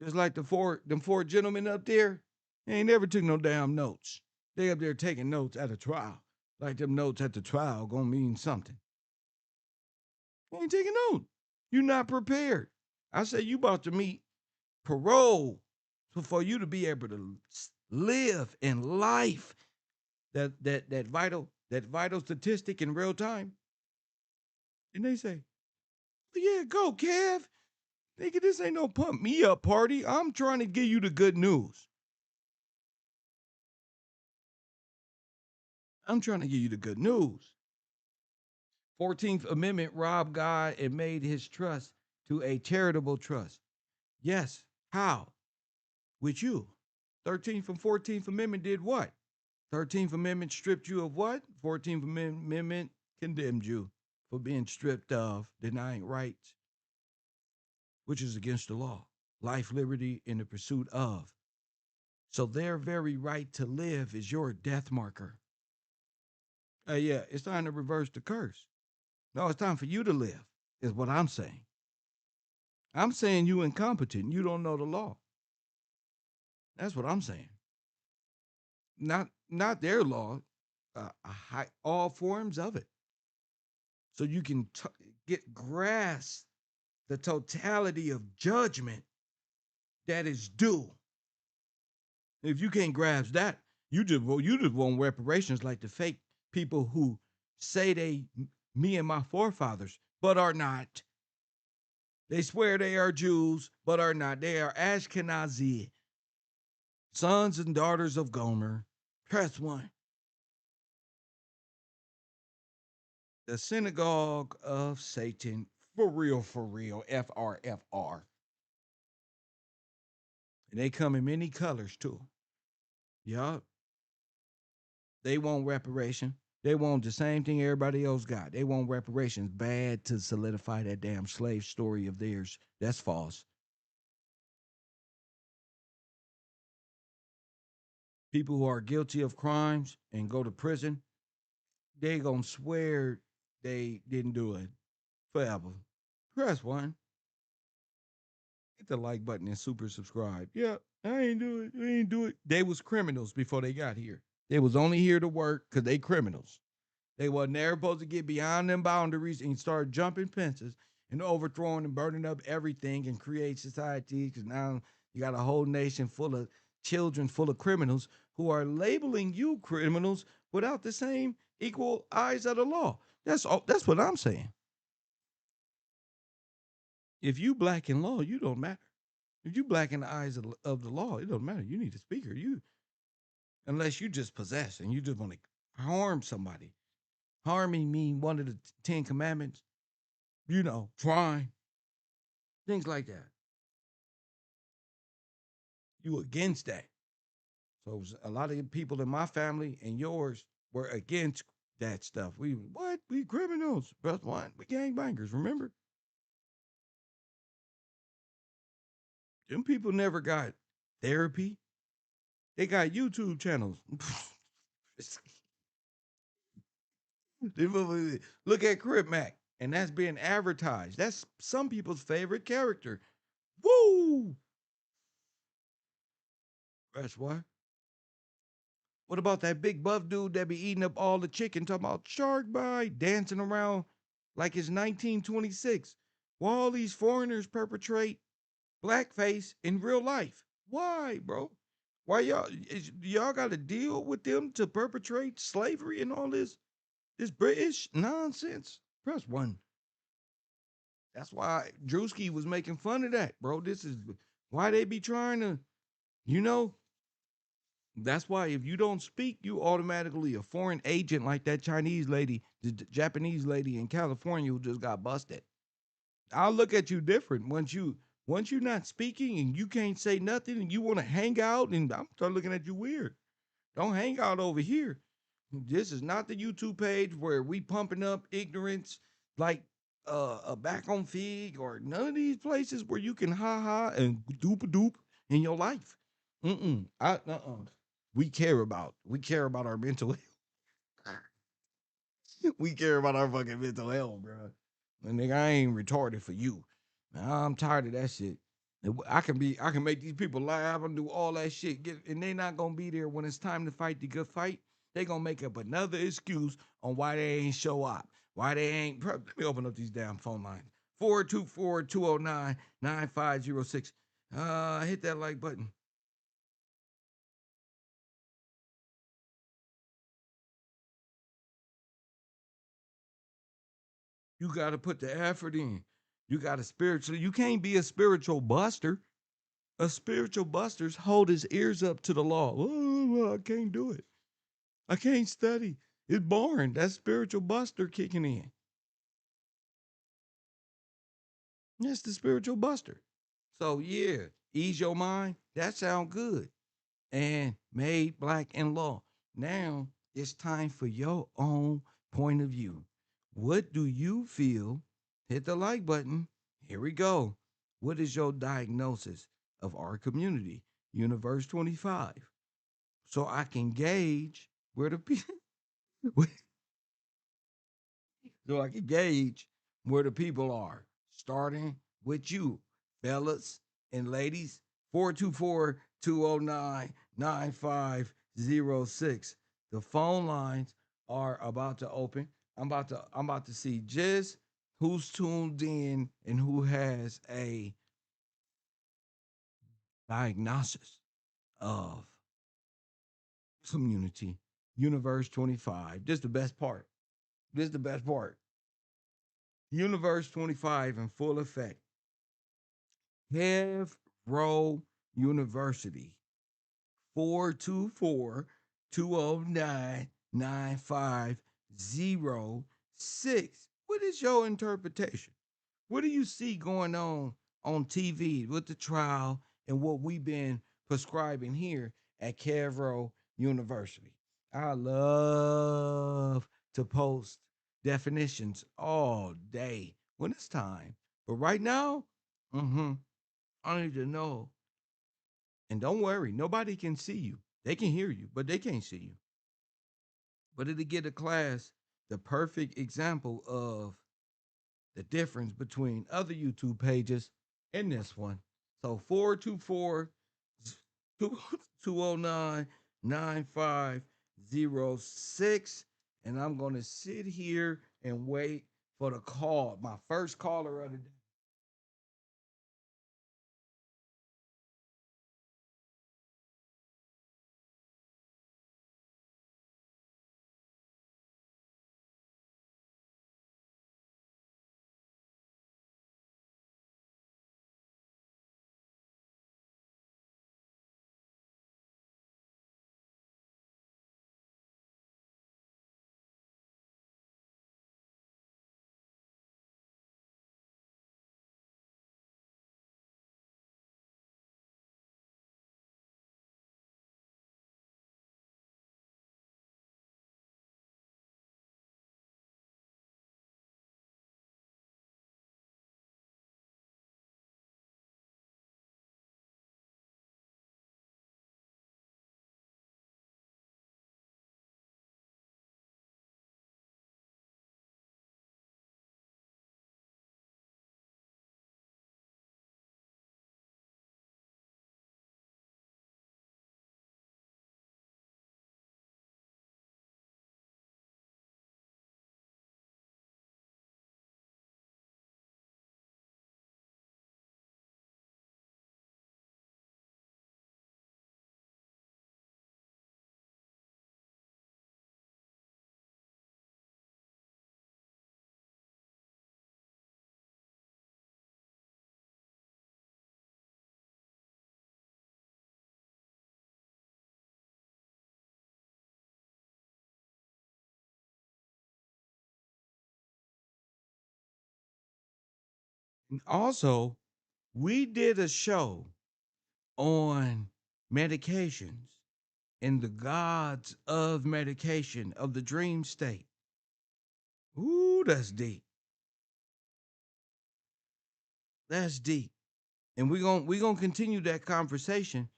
Just like them four gentlemen up there, they ain't never took no damn notes. They up there taking notes at a trial. Like them notes at the trial gonna mean something. You ain't taking notes. You not prepared. I say you about to meet parole for you to be able to live in life that vital statistic in real time. And they say, yeah, go, Kev. Nigga, this ain't no pump me up party. I'm trying to give you the good news. I'm trying to give you the good news. 14th Amendment robbed God and made his trust to a charitable trust. Yes. How? With you. 13th and 14th Amendment did what? 13th Amendment stripped you of what? 14th Amendment condemned you for being stripped of denying rights, which is against the law. Life, liberty, in the pursuit of. So their very right to live is your death marker. Yeah, it's time to reverse the curse. No, it's time for you to live, is what I'm saying. I'm saying you incompetent. You don't know the law. That's what I'm saying. Not their law, all forms of it. So you can grasp the totality of judgment that is due. If you can't grasp that, you just want reparations like the fake people who say they me and my forefathers, but are not. They swear they are Jews, but are not. They are Ashkenazi, sons and daughters of Gomer. Press one. The synagogue of Satan, for real, FRFR. And they come in many colors too. Yup. They want reparation. They want the same thing everybody else got. They want reparations bad to solidify that damn slave story of theirs. That's false. People who are guilty of crimes and go to prison, they gonna swear they didn't do it forever. Press one. Hit the like button and super subscribe. Yeah, I ain't do it. I ain't do it. They was criminals before they got here. They was only here to work because they criminals. They wasn't ever supposed to get beyond them boundaries and start jumping fences and overthrowing and burning up everything and create society. Because now you got a whole nation full of children, full of criminals who are labeling you criminals without the same equal eyes of the law. That's all. That's what I'm saying. If you black in law, you don't matter. If you black in the eyes of the law, it don't matter. You need a speaker. You unless you just possess and you just want to harm somebody. Harming mean one of the Ten Commandments, crime, things like that. You against that. So a lot of people in my family and yours were against that stuff. We criminals. That's one. We gangbangers, remember? Them people never got therapy. They got YouTube channels. Look at Crip Mac, and that's being advertised. That's some people's favorite character. Woo! That's why. What about that big buff dude that be eating up all the chicken, talking about shark bite, dancing around like it's 1926? While all these foreigners perpetrate blackface in real life. Why, bro? Why y'all got to deal with them to perpetrate slavery and all this British nonsense? Press one. That's why Drewski was making fun of that, bro. This is why they be trying to, you know, that's why if you don't speak, you automatically a foreign agent like that Chinese lady, the Japanese lady in California who just got busted. I'll look at you different once you're not speaking and you can't say nothing and you want to hang out and I'm start looking at you weird. Don't hang out over here. This is not the YouTube page where we pumping up ignorance like a back on Fig or none of these places where you can ha ha and doop a doop in your life. Mm-mm. We care about our mental health. We care about our fucking mental health, bro. And nigga, I ain't retarded for you. Now, I'm tired of that shit. I can make these people laugh and do all that shit. And they not gonna be there when it's time to fight the good fight. They gonna make up another excuse on why they ain't show up. Why they ain't. Let me open up these damn phone lines. 424-209-9506. Hit that like button. You got to put the effort in. You got to spiritually. You can't be a spiritual buster. A spiritual buster's hold his ears up to the law. Oh, I can't do it. I can't study. It's boring. That's spiritual buster kicking in. That's the spiritual buster. So yeah, ease your mind. That sound good. And made black in law. Now it's time for your own point of view. What do you feel? Hit the like button. Here we go. What is your diagnosis of our community? Universe 25. So I can gauge where the people so I can gauge where the people are. Starting with you, fellas and ladies. 424-209-9506. The phone lines are about to open. I'm about to see just who's tuned in and who has a diagnosis of community. Universe 25. This is the best part. This is the best part. Universe 25 in full effect. KevRow University. 424-209-9506. What is your interpretation? What do you see going on TV with the trial and what we've been prescribing here at KevRow University? I love to post definitions all day when it's time. But right now, I need to know. And don't worry, nobody can see you. They can hear you, but they can't see you. But it'll get a class the perfect example of the difference between other YouTube pages and this one. So 424 209 9506. And I'm going to sit here and wait for the call. My first caller of the day. And also, we did a show on medications and the gods of medication of the dream state. Ooh, that's deep. That's deep. And we're gonna continue that conversation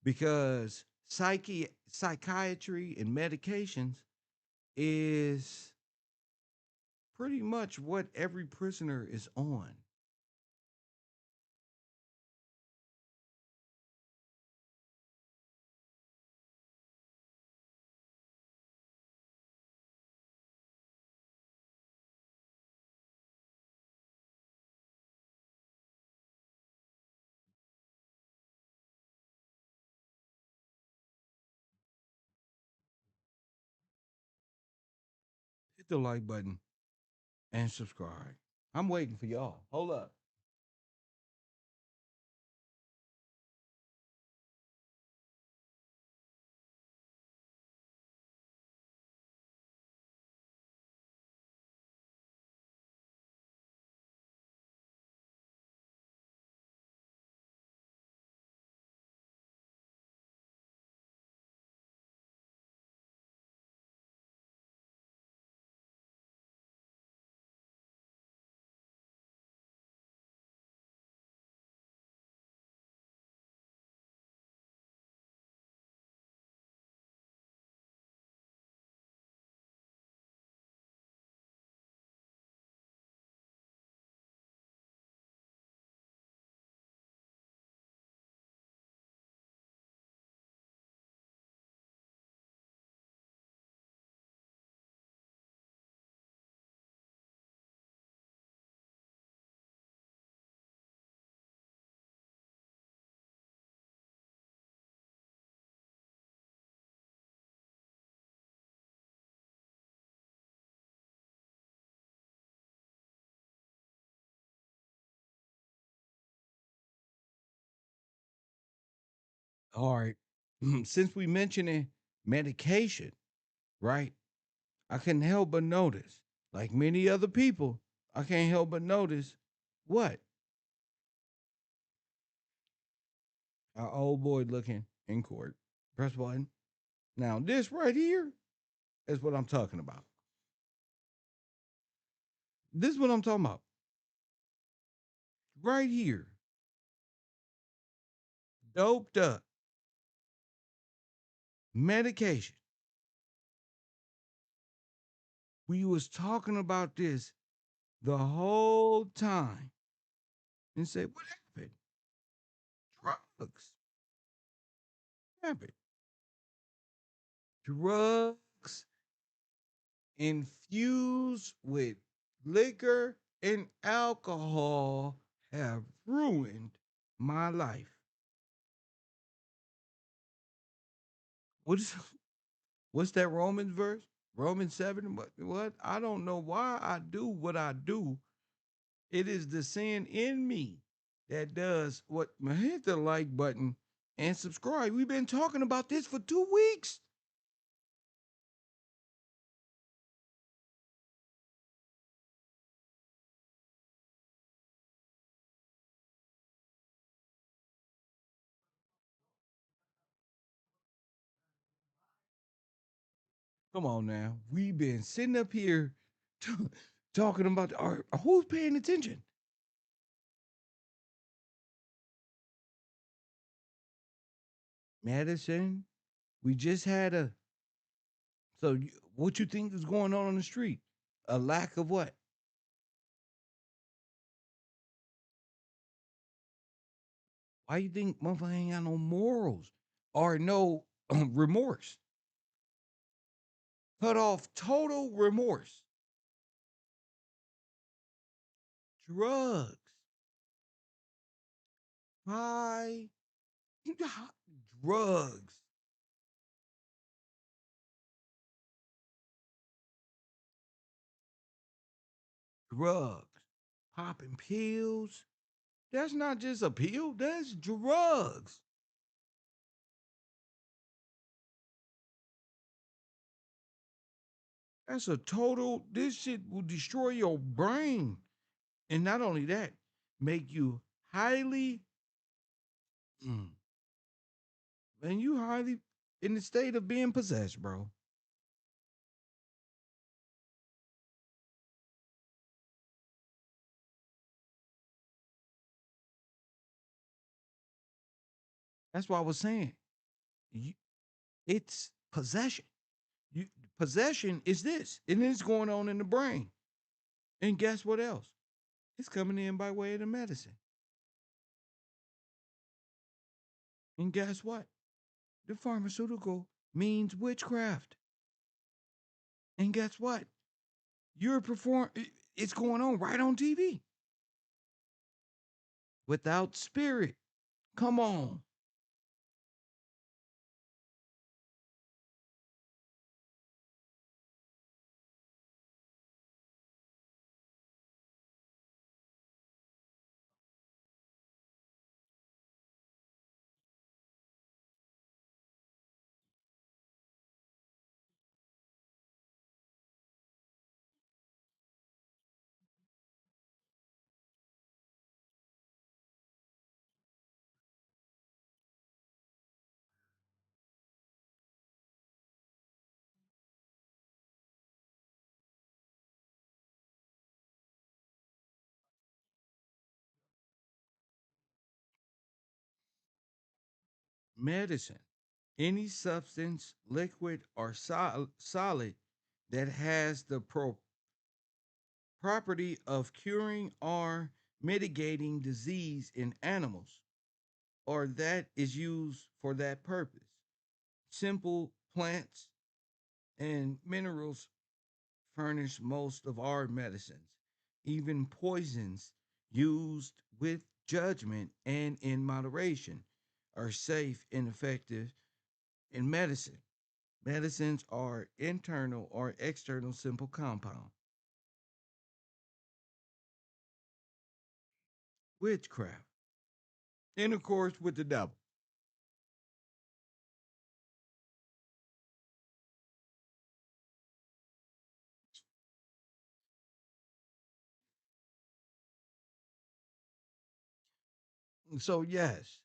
because psychiatry and medications is pretty much what every prisoner is on. Hit the like button and subscribe. I'm waiting for y'all. Hold up. All right. Since we mentioning medication, right? I couldn't help but notice, like many other people, I can't help but notice what our old boy looking in court. Press button. Now this right here. That's what I'm talking about. This is what I'm talking about. Right here. Doped up medication. We was talking about this the whole time and say, what happened? Drugs. What happened? Drugs infused with liquor and alcohol have ruined my life. What's what's that Romans verse? Romans 7. What? I don't know why I do what I do. It is the sin in me that does what. Hit the like button and subscribe. We've been talking about this for 2 weeks. Come on now. We've been sitting up here talking about who's paying attention? Madison. We just had a. So what you think is going on the street? A lack of what? Why you think motherfucker ain't got no morals or no remorse? Cut off total remorse. Drugs. High drugs. Drugs. Popping pills. That's not just a pill, that's drugs. That's a total, this shit will destroy your brain. And not only that, make you highly, mm, and you highly in the state of being possessed, bro. That's what I was saying. You, it's possession. You, possession is this, and it's going on in the brain. And guess what else? It's coming in by way of the medicine. And guess what? The pharmaceutical means witchcraft. And guess what? You're perform. It's going on right on TV. Without spirit. Come on. Medicine. Any substance, liquid or solid, that has the property of curing or mitigating disease in animals, or that is used for that purpose. Simple plants and minerals furnish most of our medicines. Even poisons used with judgment and in moderation are safe and effective in medicine. Medicines are internal or external simple compound. Witchcraft. Intercourse with the devil. So, yes,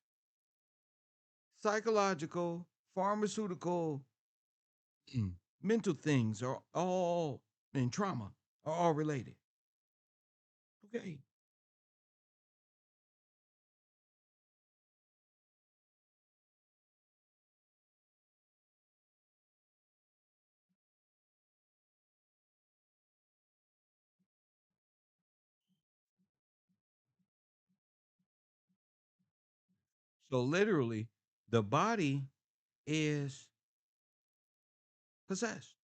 psychological, pharmaceutical mental things are all, and trauma are all related. Okay. So literally, the body is possessed.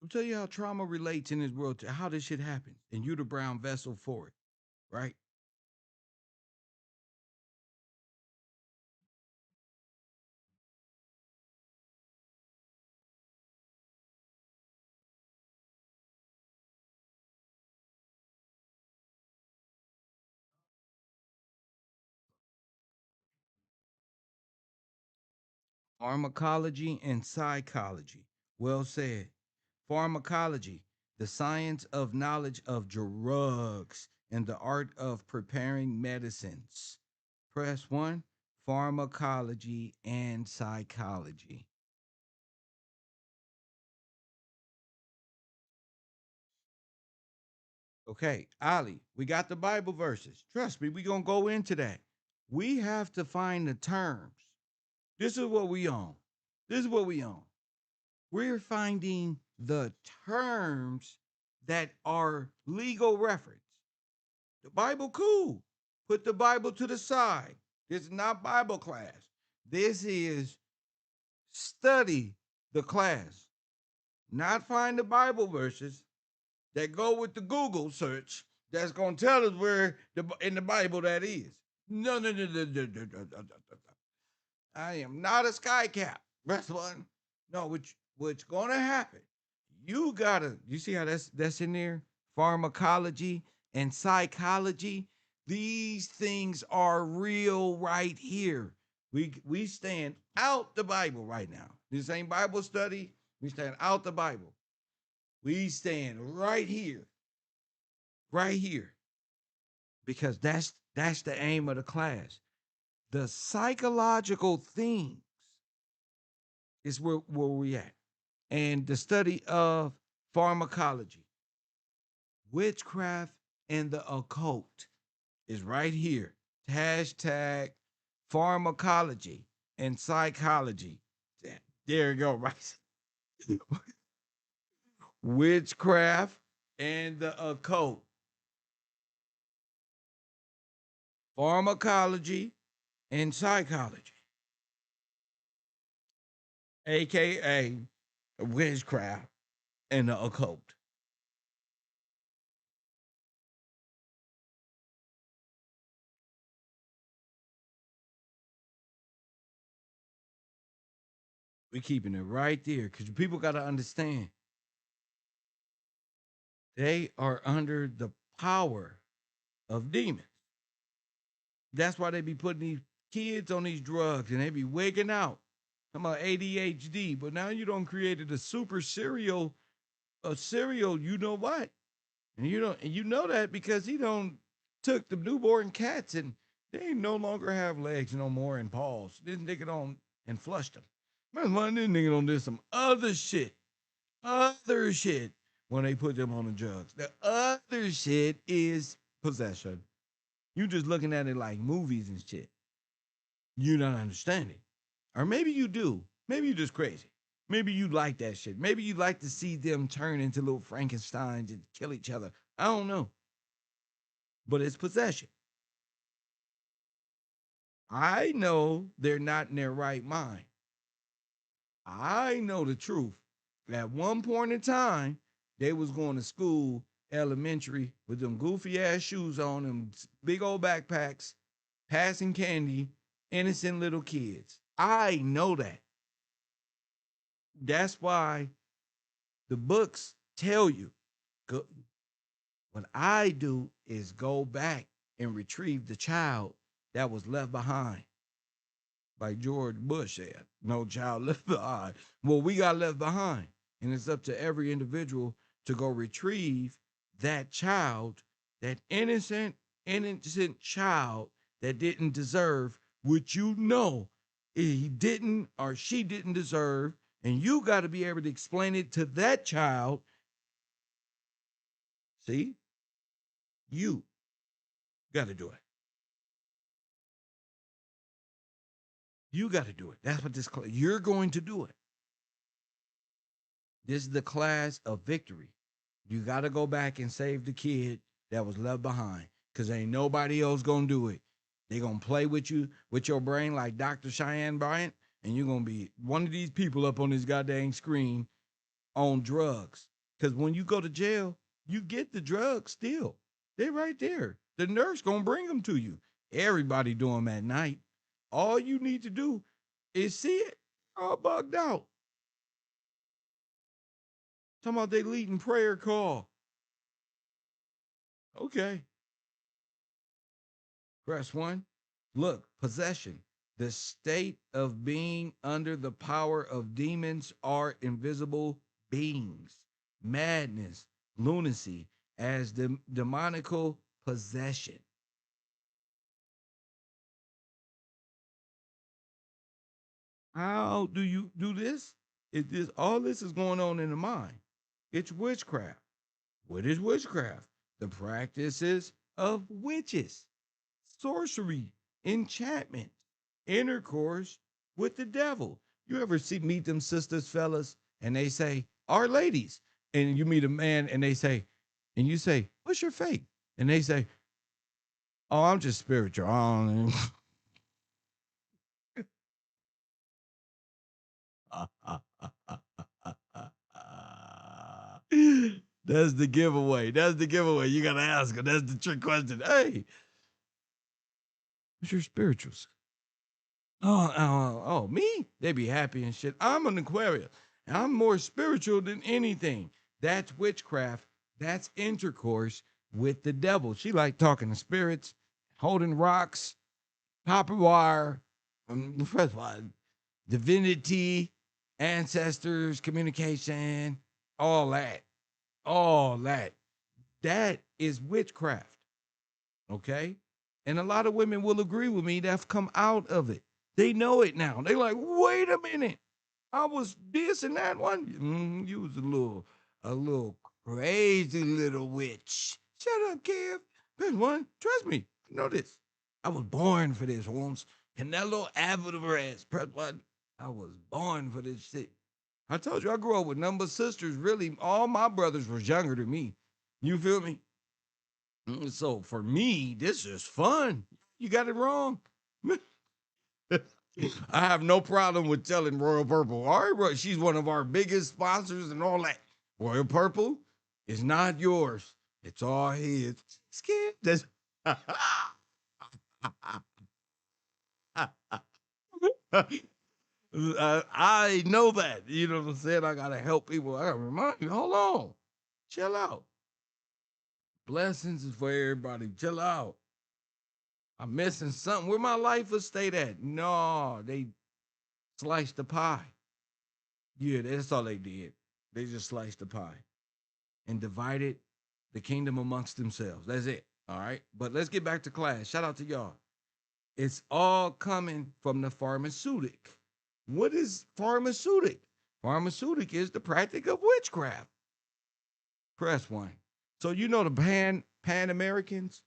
I'll tell you how trauma relates in this world to how this shit happens, and you the brown vessel for it, right? Pharmacology and psychology. Well said. Pharmacology, the science of knowledge of drugs and the art of preparing medicines. Press one, pharmacology and psychology. Okay, Ali, we got the Bible verses. Trust me, we're going to go into that. We have to find the terms. This is what we own. This is what we own. We're finding the terms that are legal reference. The Bible, cool. Put the Bible to the side. This is not Bible class. This is study the class, not find the Bible verses that go with the Google search that's going to tell us where in the Bible that is. No, no, no, no, no, no, no, no, no. I am not a sky cap. That's one. No, what's gonna happen? You see how that's in there? Pharmacology and psychology. These things are real right here. We stand out the Bible right now. This ain't Bible study. We stand out the Bible. We stand right here, because that's the aim of the class. The psychological things is where we at. And the study of pharmacology, witchcraft, and the occult is right here. Hashtag pharmacology and psychology. There you go, right? Witchcraft and the occult. Pharmacology and psychology, aka witchcraft and the occult. We keeping it right there because people got to understand they are under the power of demons. That's why they be putting these kids on these drugs and they be wigging out. Talking about ADHD, but now you don't created a serial, you know what? And you know that because he don't took the newborn cats and they no longer have legs no more and paws. This nigga on and flushed them. Man, why this nigga on this some other shit when they put them on the drugs. The other shit is possession. You just looking at it like movies and shit. You don't understand it. Or maybe you do. Maybe you just crazy. Maybe you like that shit. Maybe you like to see them turn into little Frankensteins and kill each other. I don't know. But it's possession. I know they're not in their right mind. I know the truth. At one point in time, they was going to school, elementary, with them goofy ass shoes on, them big old backpacks, passing candy, innocent little kids. I know that. That's why the books tell you. What I do is go back and retrieve the child that was left behind. Like George Bush said, no child left behind. Well, we got left behind. And it's up to every individual to go retrieve that child, that innocent child that didn't deserve which you know he didn't or she didn't deserve, and you got to be able to explain it to that child. See, you got to do it. You got to do it. That's what this class, you're going to do it. This is the class of victory. You got to go back and save the kid that was left behind, because ain't nobody else going to do it. They going to play with you, with your brain like Dr. Cheyenne Bryant, and you're going to be one of these people up on this goddamn screen on drugs. Because when you go to jail, you get the drugs still. They're right there. The nurse going to bring them to you. Everybody do them at night. All you need to do is see it all bugged out. Talking about they leading prayer call. Okay. Press 1. Look, possession. The state of being under the power of demons or invisible beings. Madness, lunacy, as the demonical possession. How do you do this? It is all this is going on in the mind. It's witchcraft. What is witchcraft? The practices of witches, sorcery, enchantment, intercourse with the devil. You ever meet them sisters, fellas, and they say, "Our ladies," and you meet a man and they say, and you say, "What's your faith?" And they say, "Oh, I'm just spiritual." That's the giveaway. That's the giveaway. You gotta ask them. That's the trick question. Hey, what's your spirituals? Oh, me? They be happy and shit. I'm an Aquarius. I'm more spiritual than anything. That's witchcraft. That's intercourse with the devil. She like talking to spirits, holding rocks, copper wire, first one, divinity, ancestors, communication, all that. All that. That is witchcraft. Okay? And a lot of women will agree with me that's come out of it. They know it now. They like, wait a minute. I was this and that one. You was a little crazy little witch. Shut up, Kev. Press 1. Trust me. You know this. I was born for this, Holmes. Canelo Alvarez. Press 1. I was born for this shit. I told you I grew up with number sisters. Really, all my brothers was younger than me. You feel me? So for me, this is fun. You got it wrong. I have no problem with telling Royal Purple. All right, she's one of our biggest sponsors and all that. Royal Purple is not yours. It's all his. Skip this. I know that. You know what I'm saying? I gotta help people. I gotta remind you. Hold on. Chill out. Blessings is for everybody. Chill out. I'm missing something. Where my life estate at? No, they sliced the pie. Yeah, that's all they did. They just sliced the pie and divided the kingdom amongst themselves. That's it. All right. But let's get back to class. Shout out to y'all. It's all coming from the pharmaceutic. What is pharmaceutic? Pharmaceutic is the practice of witchcraft. Press 1. So you know the Pan Americans?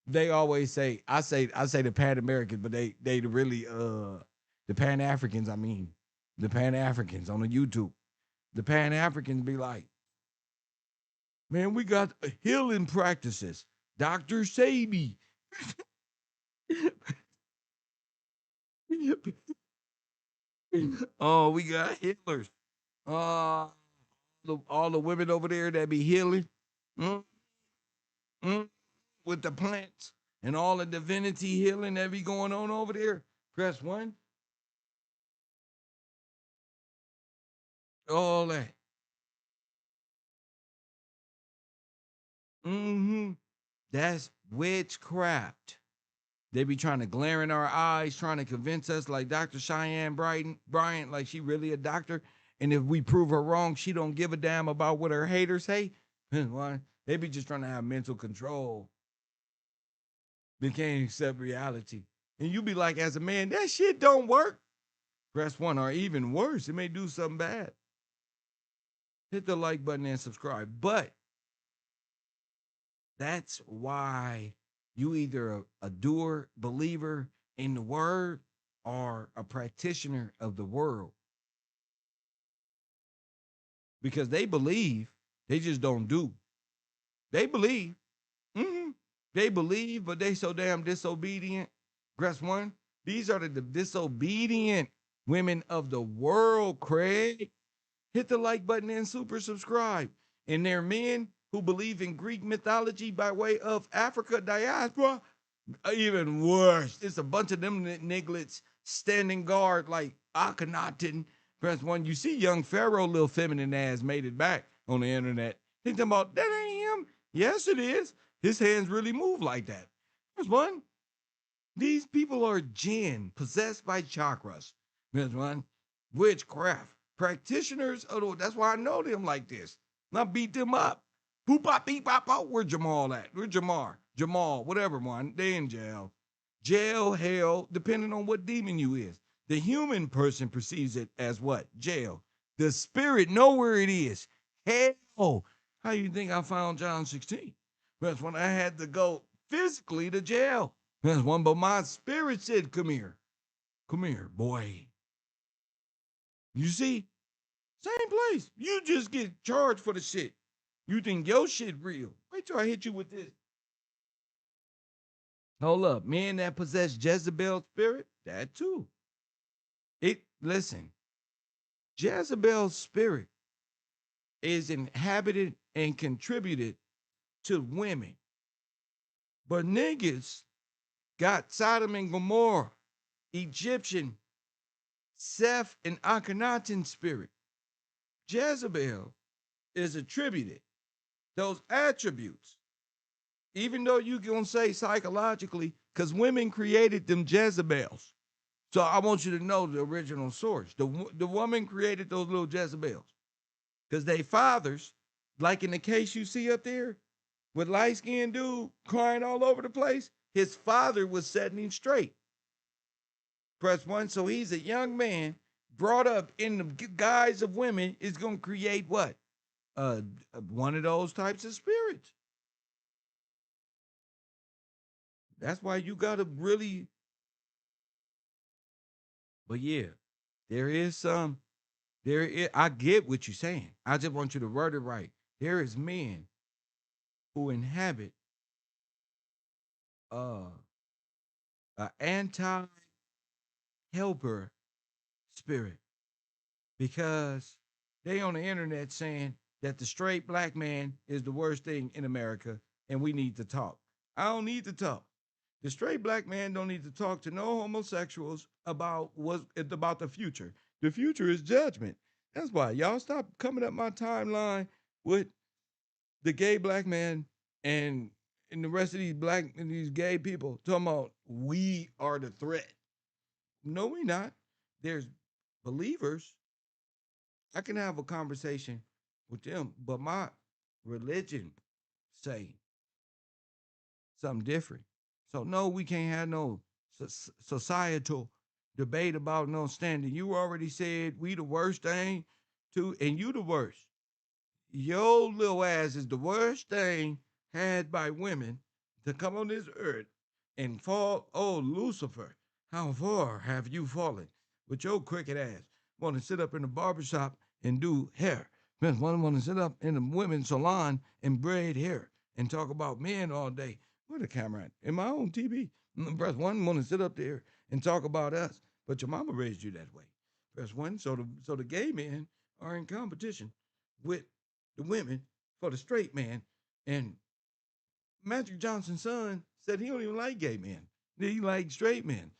They always say, I say the Pan Americans, but they really the Pan Africans, I mean, the Pan Africans on the YouTube. The Pan Africans be like, man, we got healing practices. Dr. Sabi. Oh, we got healers. Uh, all the women over there that be healing mm, mm, with the plants and all the divinity healing that be going on over there. Press 1. All that. Mm-hmm. That's witchcraft. They be trying to glare in our eyes, trying to convince us like Dr. Cheyenne Bryant, like she really a doctor. And if we prove her wrong, she don't give a damn about what her haters say. Why? They be just trying to have mental control. They can't accept reality. and you be like, as a man, that shit don't work. Press 1, or even worse, it may do something bad. Hit the like button and subscribe. But that's why you either a doer, believer in the word, or a practitioner of the world. Because they believe, they just don't do. They believe. Mm-hmm. They believe, but they so damn disobedient. Press 1. These are the disobedient women of the world, Craig. Hit the like button and super subscribe. And they're men who believe in Greek mythology by way of Africa diaspora. Even worse, it's a bunch of them nigglets standing guard like Akhenaten. Press 1. You see young Pharaoh, little feminine ass, made it back on the internet. They talking about, that ain't him. Yes, it is. His hands really move like that. Press 1. These people are jinn, possessed by chakras. Press 1. Witchcraft. Practitioners of the, that's why I know them like this. And I beat them up. Poop pop beep pop out. Where Jamal at? Where Jamar? Jamal, whatever one. They in jail. Jail, hell, depending on what demon you is. The human person perceives it as what? Jail. The spirit know where it is. Hell. How you think I found John 16? That's when I had to go physically to jail. That's one, but my spirit said, come here. Come here, boy. You see? Same place. You just get charged for the shit. You think your shit real. Wait till I hit you with this. Hold up. Men that possess Jezebel's spirit, that too. Listen, Jezebel's spirit is inhabited and contributed to women. But niggas got Sodom and Gomorrah, Egyptian, Seth, and Akhenaten spirit. Jezebel is attributed those attributes, even though you can say psychologically, because women created them Jezebels. So I want you to know the original source. The woman created those little Jezebels because they fathers, like in the case you see up there with light-skinned dude crying all over the place, his father was setting him straight. Press 1. So he's a young man brought up in the guise of women is going to create what? One of those types of spirits. That's why you got to really. But yeah, there is some. I get what you're saying. I just want you to word it right. There is men who inhabit an anti-helper spirit because they on the internet saying that the straight black man is the worst thing in America and we need to talk. I don't need to talk. The straight black man don't need to talk to no homosexuals about the future. The future is judgment. That's why y'all stop coming up my timeline with the gay black man and the rest of these gay people talking about we are the threat. No, we not. There's believers. I can have a conversation with them, but my religion say something different. So no, we can't have no societal debate about no standing. You already said we the worst thing too, and you the worst. Your little ass is the worst thing had by women to come on this earth and fall. Oh, Lucifer, how far have you fallen with your crooked ass? Want to sit up in the barbershop and do hair. One want to sit up in the women's salon and braid hair and talk about men all day. Where the camera at? In my own TV. Press 1 want to sit up there and talk about us. But your mama raised you that way. Press 1. So the gay men are in competition with the women for the straight man. And Magic Johnson's son said he don't even like gay men. He like straight men.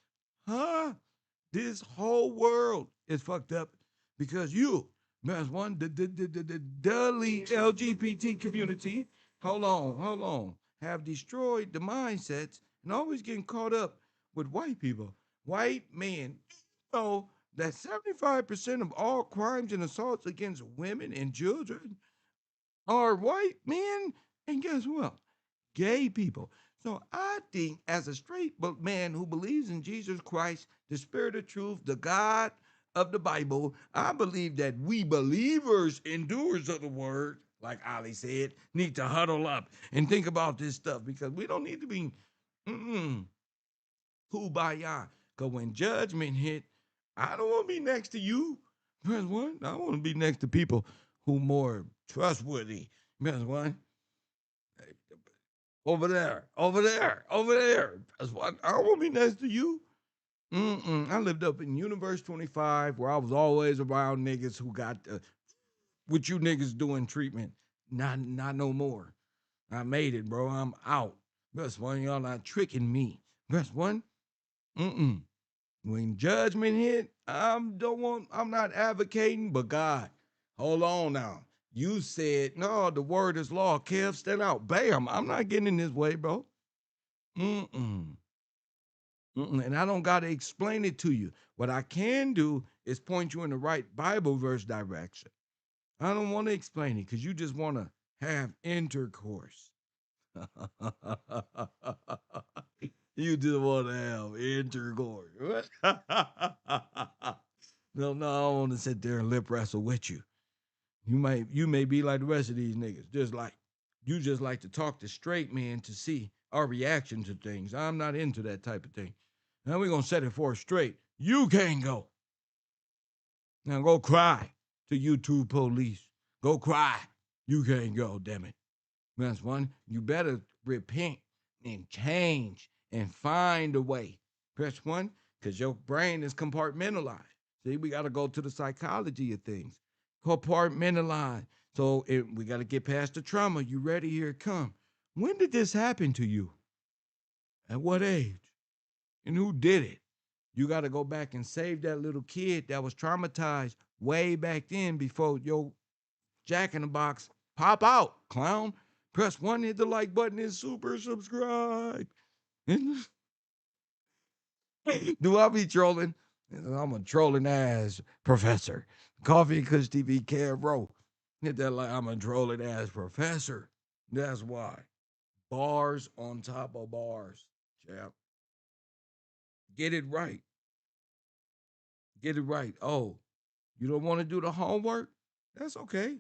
Huh? This whole world is fucked up because you, there's one, the LGBT community, hold on, have destroyed the mindsets and always getting caught up with white people. White men. You know that 75% of all crimes and assaults against women and children are white men. And guess what? Gay people. So I think, as a straight man who believes in Jesus Christ, the Spirit of truth, the God of the Bible, I believe that we believers, endurers of the word, like Ali said, need to huddle up and think about this stuff, because we don't need to be kumbaya. Because when judgment hit, I don't want to be next to you. Press one. I want to be next to people who more trustworthy. Press one. Over there, over there, over there. That's what I don't want to be next to you. I lived up in Universe 25, where I was always around niggas who got what you niggas doing treatment. Not no more. I made it, bro. I'm out. That's one, y'all not tricking me. That's one. When judgment hit, I'm not advocating, but God, hold on now. You said, no, the word is law. Kev, stand out. Bam. I'm not getting in this way, bro. Mm-mm. And I don't got to explain it to you. What I can do is point you in the right Bible verse direction. I don't want to explain it because you just want to have intercourse. You just want to have intercourse. No, I don't want to sit there and lip wrestle with you. You may be like the rest of these niggas, just like to talk to straight men to see our reaction to things. I'm not into that type of thing. Now we're gonna set it for straight. You can't go. Now go cry to YouTube police. Go cry. You can't go, damn it. That's one. You better repent and change and find a way. Press one, because your brain is compartmentalized. See, we got to go to the psychology of things. Compartmentalized. So we got to get past the trauma. You ready? Here it come. When did this happen to you? At what age? And who did it? You got to go back and save that little kid that was traumatized way back then before your Jack in the Box pop out, clown. Press one, hit the like button, and super subscribe. Do I be trolling? I'm a trolling ass professor. Coffee and Kush TV, KevRow. Hit that like I'm a trolling ass professor. That's why. Bars on top of bars, chap. Get it right. Get it right. Oh, you don't want to do the homework? That's okay.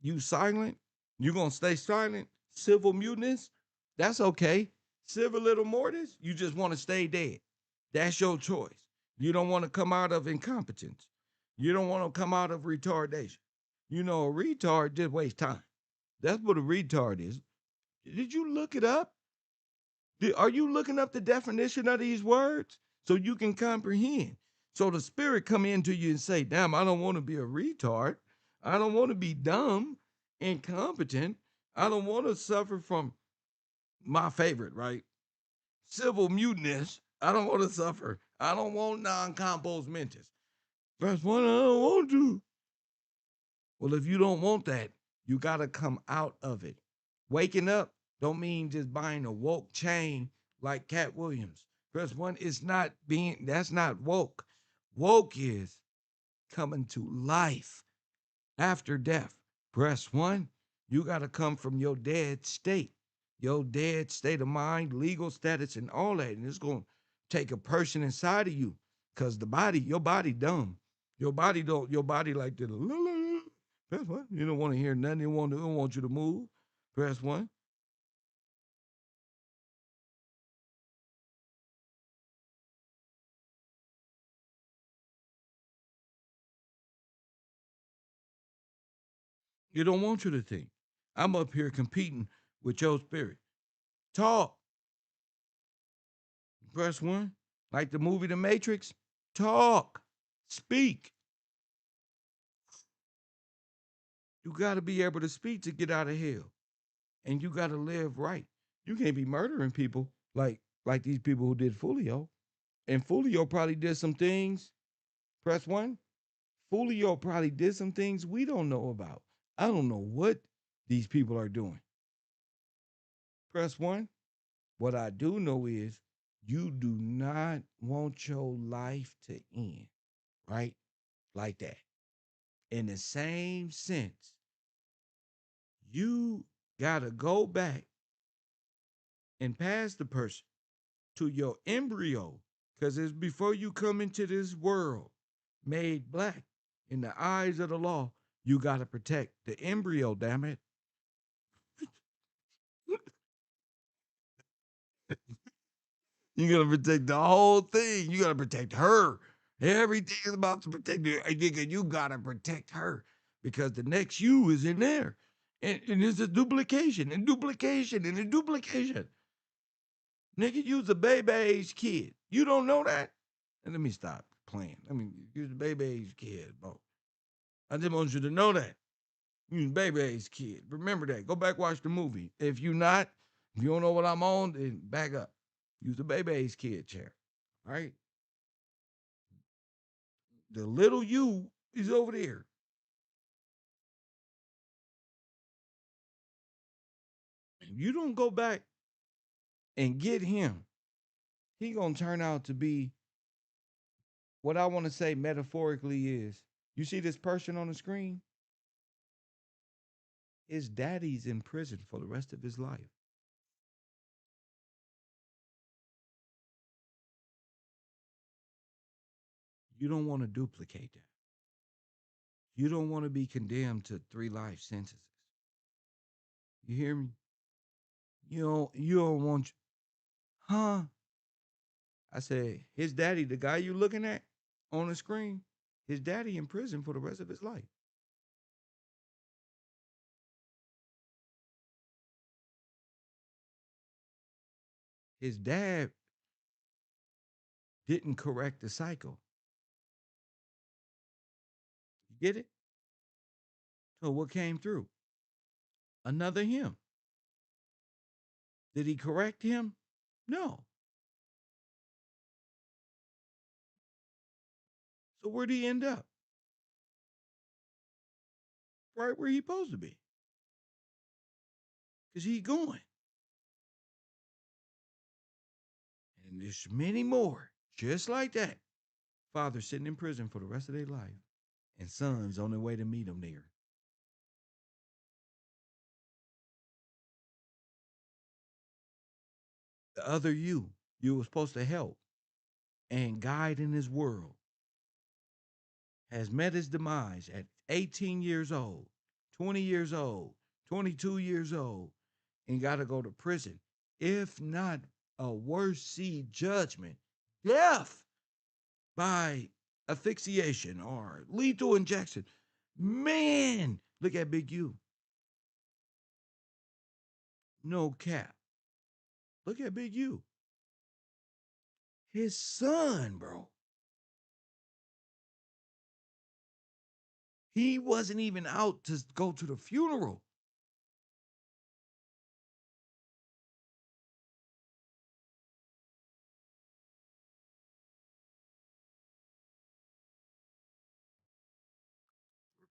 You silent? You gonna stay silent? Civil muteness? That's okay. Civil little mortis? You just want to stay dead. That's your choice. You don't want to come out of incompetence. You don't want to come out of retardation. You know, a retard just wastes time. That's what a retard is. Did you look it up? Are you looking up the definition of these words so you can comprehend? So the spirit come into you and say, damn, I don't want to be a retard. I don't want to be dumb, incompetent. I don't want to suffer from my favorite, right? Civil muteness. I don't want to suffer. I don't want non-compos mentis. That's what I don't want to. Well, if you don't want that, you got to come out of it. Waking up don't mean just buying a woke chain like Cat Williams. Press one, that's not woke. Woke is coming to life after death. Press one, you got to come from your dead state of mind, legal status, and all that. And it's going to take a person inside of you, because your body dumb. Your body like this. Press one. You don't want to hear nothing. They don't want you to move. Press one. You don't want you to think. I'm up here competing with your spirit. Talk. Press one. Like the movie The Matrix. Talk. Speak. You got to be able to speak to get out of hell. And you got to live right. You can't be murdering people like these people who did Fulio. And Fulio probably did some things. Press one. Fulio probably did some things we don't know about. I don't know what these people are doing. Press one. What I do know is you do not want your life to end, right? Like that. In the same sense, you got to go back and pass the person to your embryo, because it's before you come into this world made black in the eyes of the law, you got to protect the embryo, damn it. You got to protect the whole thing. You got to protect her. Everything is about to protect her. Hey, nigga, you got to protect her because the next you is in there. And it's a duplication and duplication and a duplication. Nigga, you's a baby age kid. You don't know that? And let me stop playing. I mean, you're a baby age kid, bro. I just want you to know that. You're a baby age kid. Remember that. Go back, watch the movie. If you not, if you don't know what I'm on, then back up. Use the baby age kid chair. All right? The little you is over there. If you don't go back and get him, he gonna turn out to be what I want to say metaphorically is. You see this person on the screen? His daddy's in prison for the rest of his life. You don't want to duplicate that. You don't want to be condemned to 3 life sentences. You hear me? You don't want, huh? I said, his daddy, the guy you looking at on the screen, his daddy in prison for the rest of his life. His dad didn't correct the cycle. You get it? So what came through? Another him. Did he correct him? No. So where'd he end up? Right where he supposed to be. Because he going. And there's many more just like that. Father sitting in prison for the rest of their life. And sons on their way to meet him there. The other you were supposed to help and guide in this world, has met his demise at 18 years old, 20 years old, 22 years old, and got to go to prison. If not a worse seed judgment, death by asphyxiation or lethal injection. Man, look at Big U. No cap. Look at Big U. His son, bro. He wasn't even out to go to the funeral.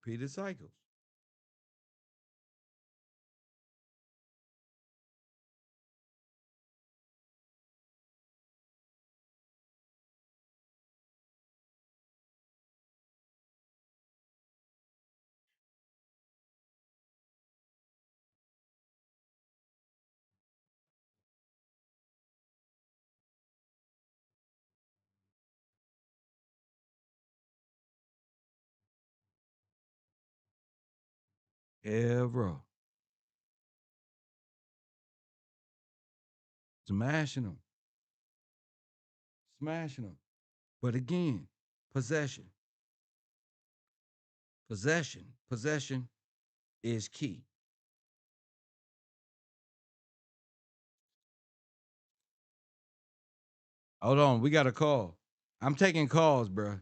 Repeated cycles. KevRow. Smashing them. Smashing them. But again, possession. Possession is key. Hold on, we got a call. I'm taking calls, bro.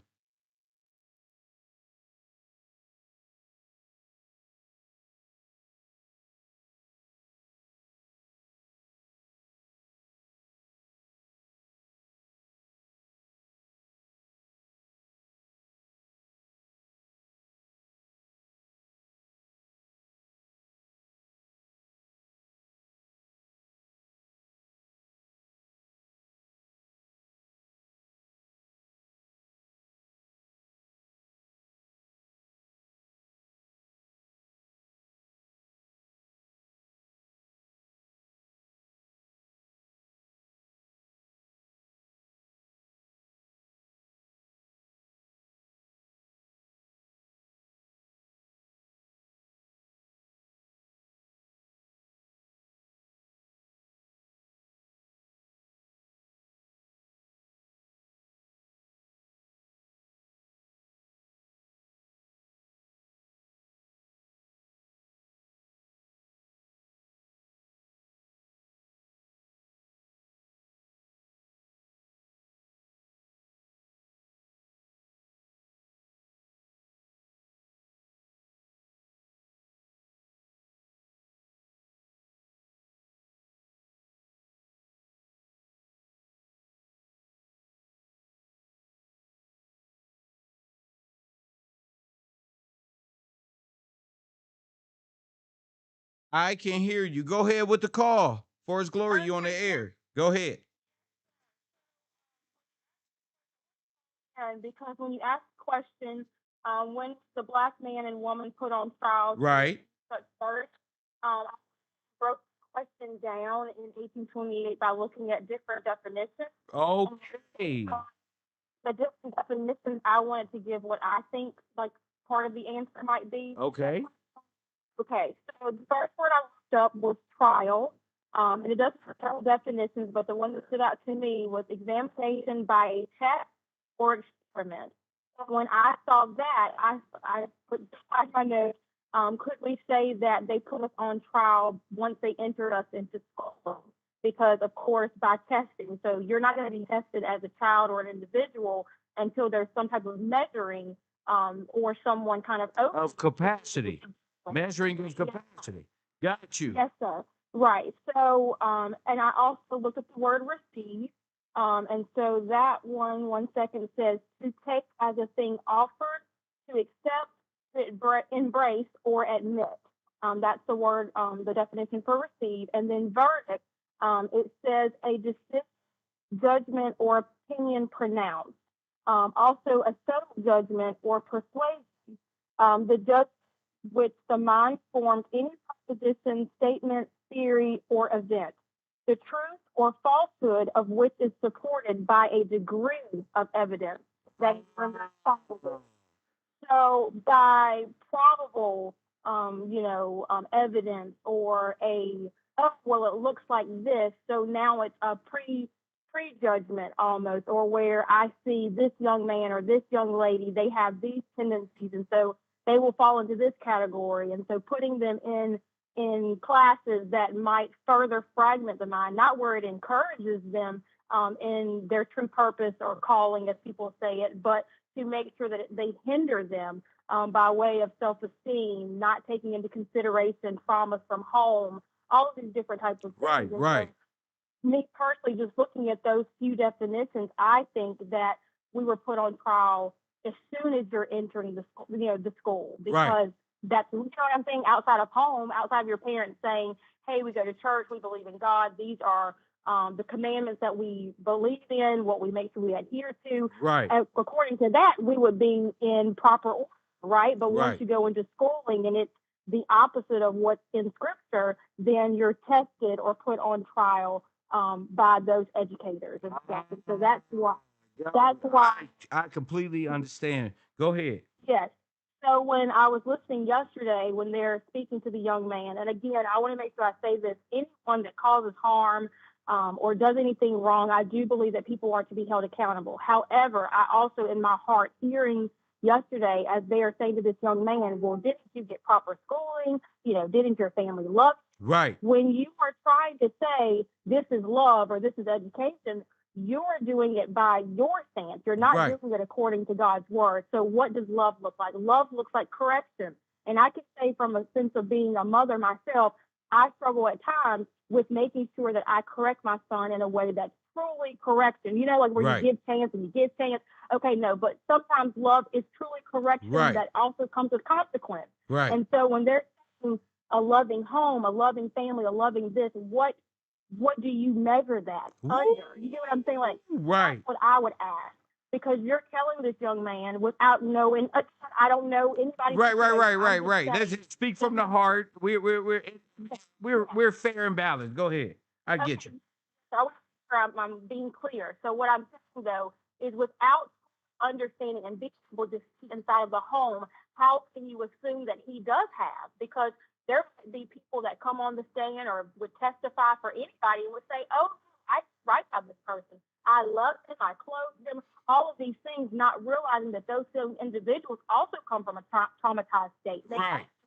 I can hear you. Go ahead with the call. For His glory, you on the air. Go ahead. And because when you ask the question, when the black man and woman put on trial Right. such first, I broke the question down in 1828 by looking at different definitions. Okay. The different definitions, I wanted to give what I think like part of the answer might be. Okay. Okay, so the first word I looked up was trial. And it doesn't have several definitions, but the one that stood out to me was examination by a test or experiment. When I saw that, I put I my notes. Could we say that they put us on trial once they entered us into school? Because of course, by testing, so you're not going to be tested as a child or an individual until there's some type of measuring or someone kind of Of capacity. Measuring of capacity. Got you. Yes, sir. Right. So, and I also looked at the word receive. And so that one second says to take as a thing offered, to accept, to embrace, or admit. That's the word, the definition for receive. And then verdict, it says a decision, judgment, or opinion pronounced. Also a settled judgment or persuasion. The judge which the mind formed any proposition, statement, theory, or event, the truth or falsehood of which is supported by a degree of evidence that is probable. So by probable, evidence or oh, well, it looks like this. So now it's a prejudgment almost, or where I see this young man or this young lady, they have these tendencies, and so they will fall into this category. And so putting them in classes that might further fragment the mind, not where it encourages them in their true purpose or calling, as people say it, but to make sure that they hinder them by way of self-esteem, not taking into consideration traumas from home, all of these different types of things. Right. So me personally, just looking at those few definitions, I think that we were put on trial as soon as you're entering the school, because that's, you know what I'm saying, outside of home, outside of your parents saying, hey, we go to church, we believe in God, these are the commandments that we believe in, what we make sure we adhere to. Right. And according to that, we would be in proper order, right? But once Right. you go into schooling and it's the opposite of what's in scripture, then you're tested or put on trial by those educators. And so that's why. That's why. I completely understand. Go ahead. Yes. So when I was listening yesterday, when they're speaking to the young man, and again, I want to make sure I say this: anyone that causes harm or does anything wrong, I do believe that people are to be held accountable. However, I also, in my heart, hearing yesterday as they are saying to this young man, well, didn't you get proper schooling? Didn't your family love you? Right. When you are trying to say this is love or this is education, you're doing it by your stance. You're not doing it according to God's word. So what does love look like? Love looks like correction. And I can say from a sense of being a mother myself, I struggle at times with making sure that I correct my son in a way that's truly correction. Like where you give chance and you give chance. Okay, no, but sometimes love is truly correction that also comes with consequence. Right. And so when they're saying a loving home, a loving family, a loving this, what do you measure that under? You get what I'm saying? Like, that's what I would ask. Because you're telling this young man without knowing, I don't know anybody. Right. Let's just speak from the heart. We're fair and balanced. Go ahead. I get you. So I'm being clear. So what I'm saying though is without understanding and being able to see inside of the home, how can you assume that he does have? Because there might be people that come on the stand or would testify for anybody and would say, oh, I write about this person. I love them. I clothe them. All of these things, not realizing that those individuals also come from a traumatized state. They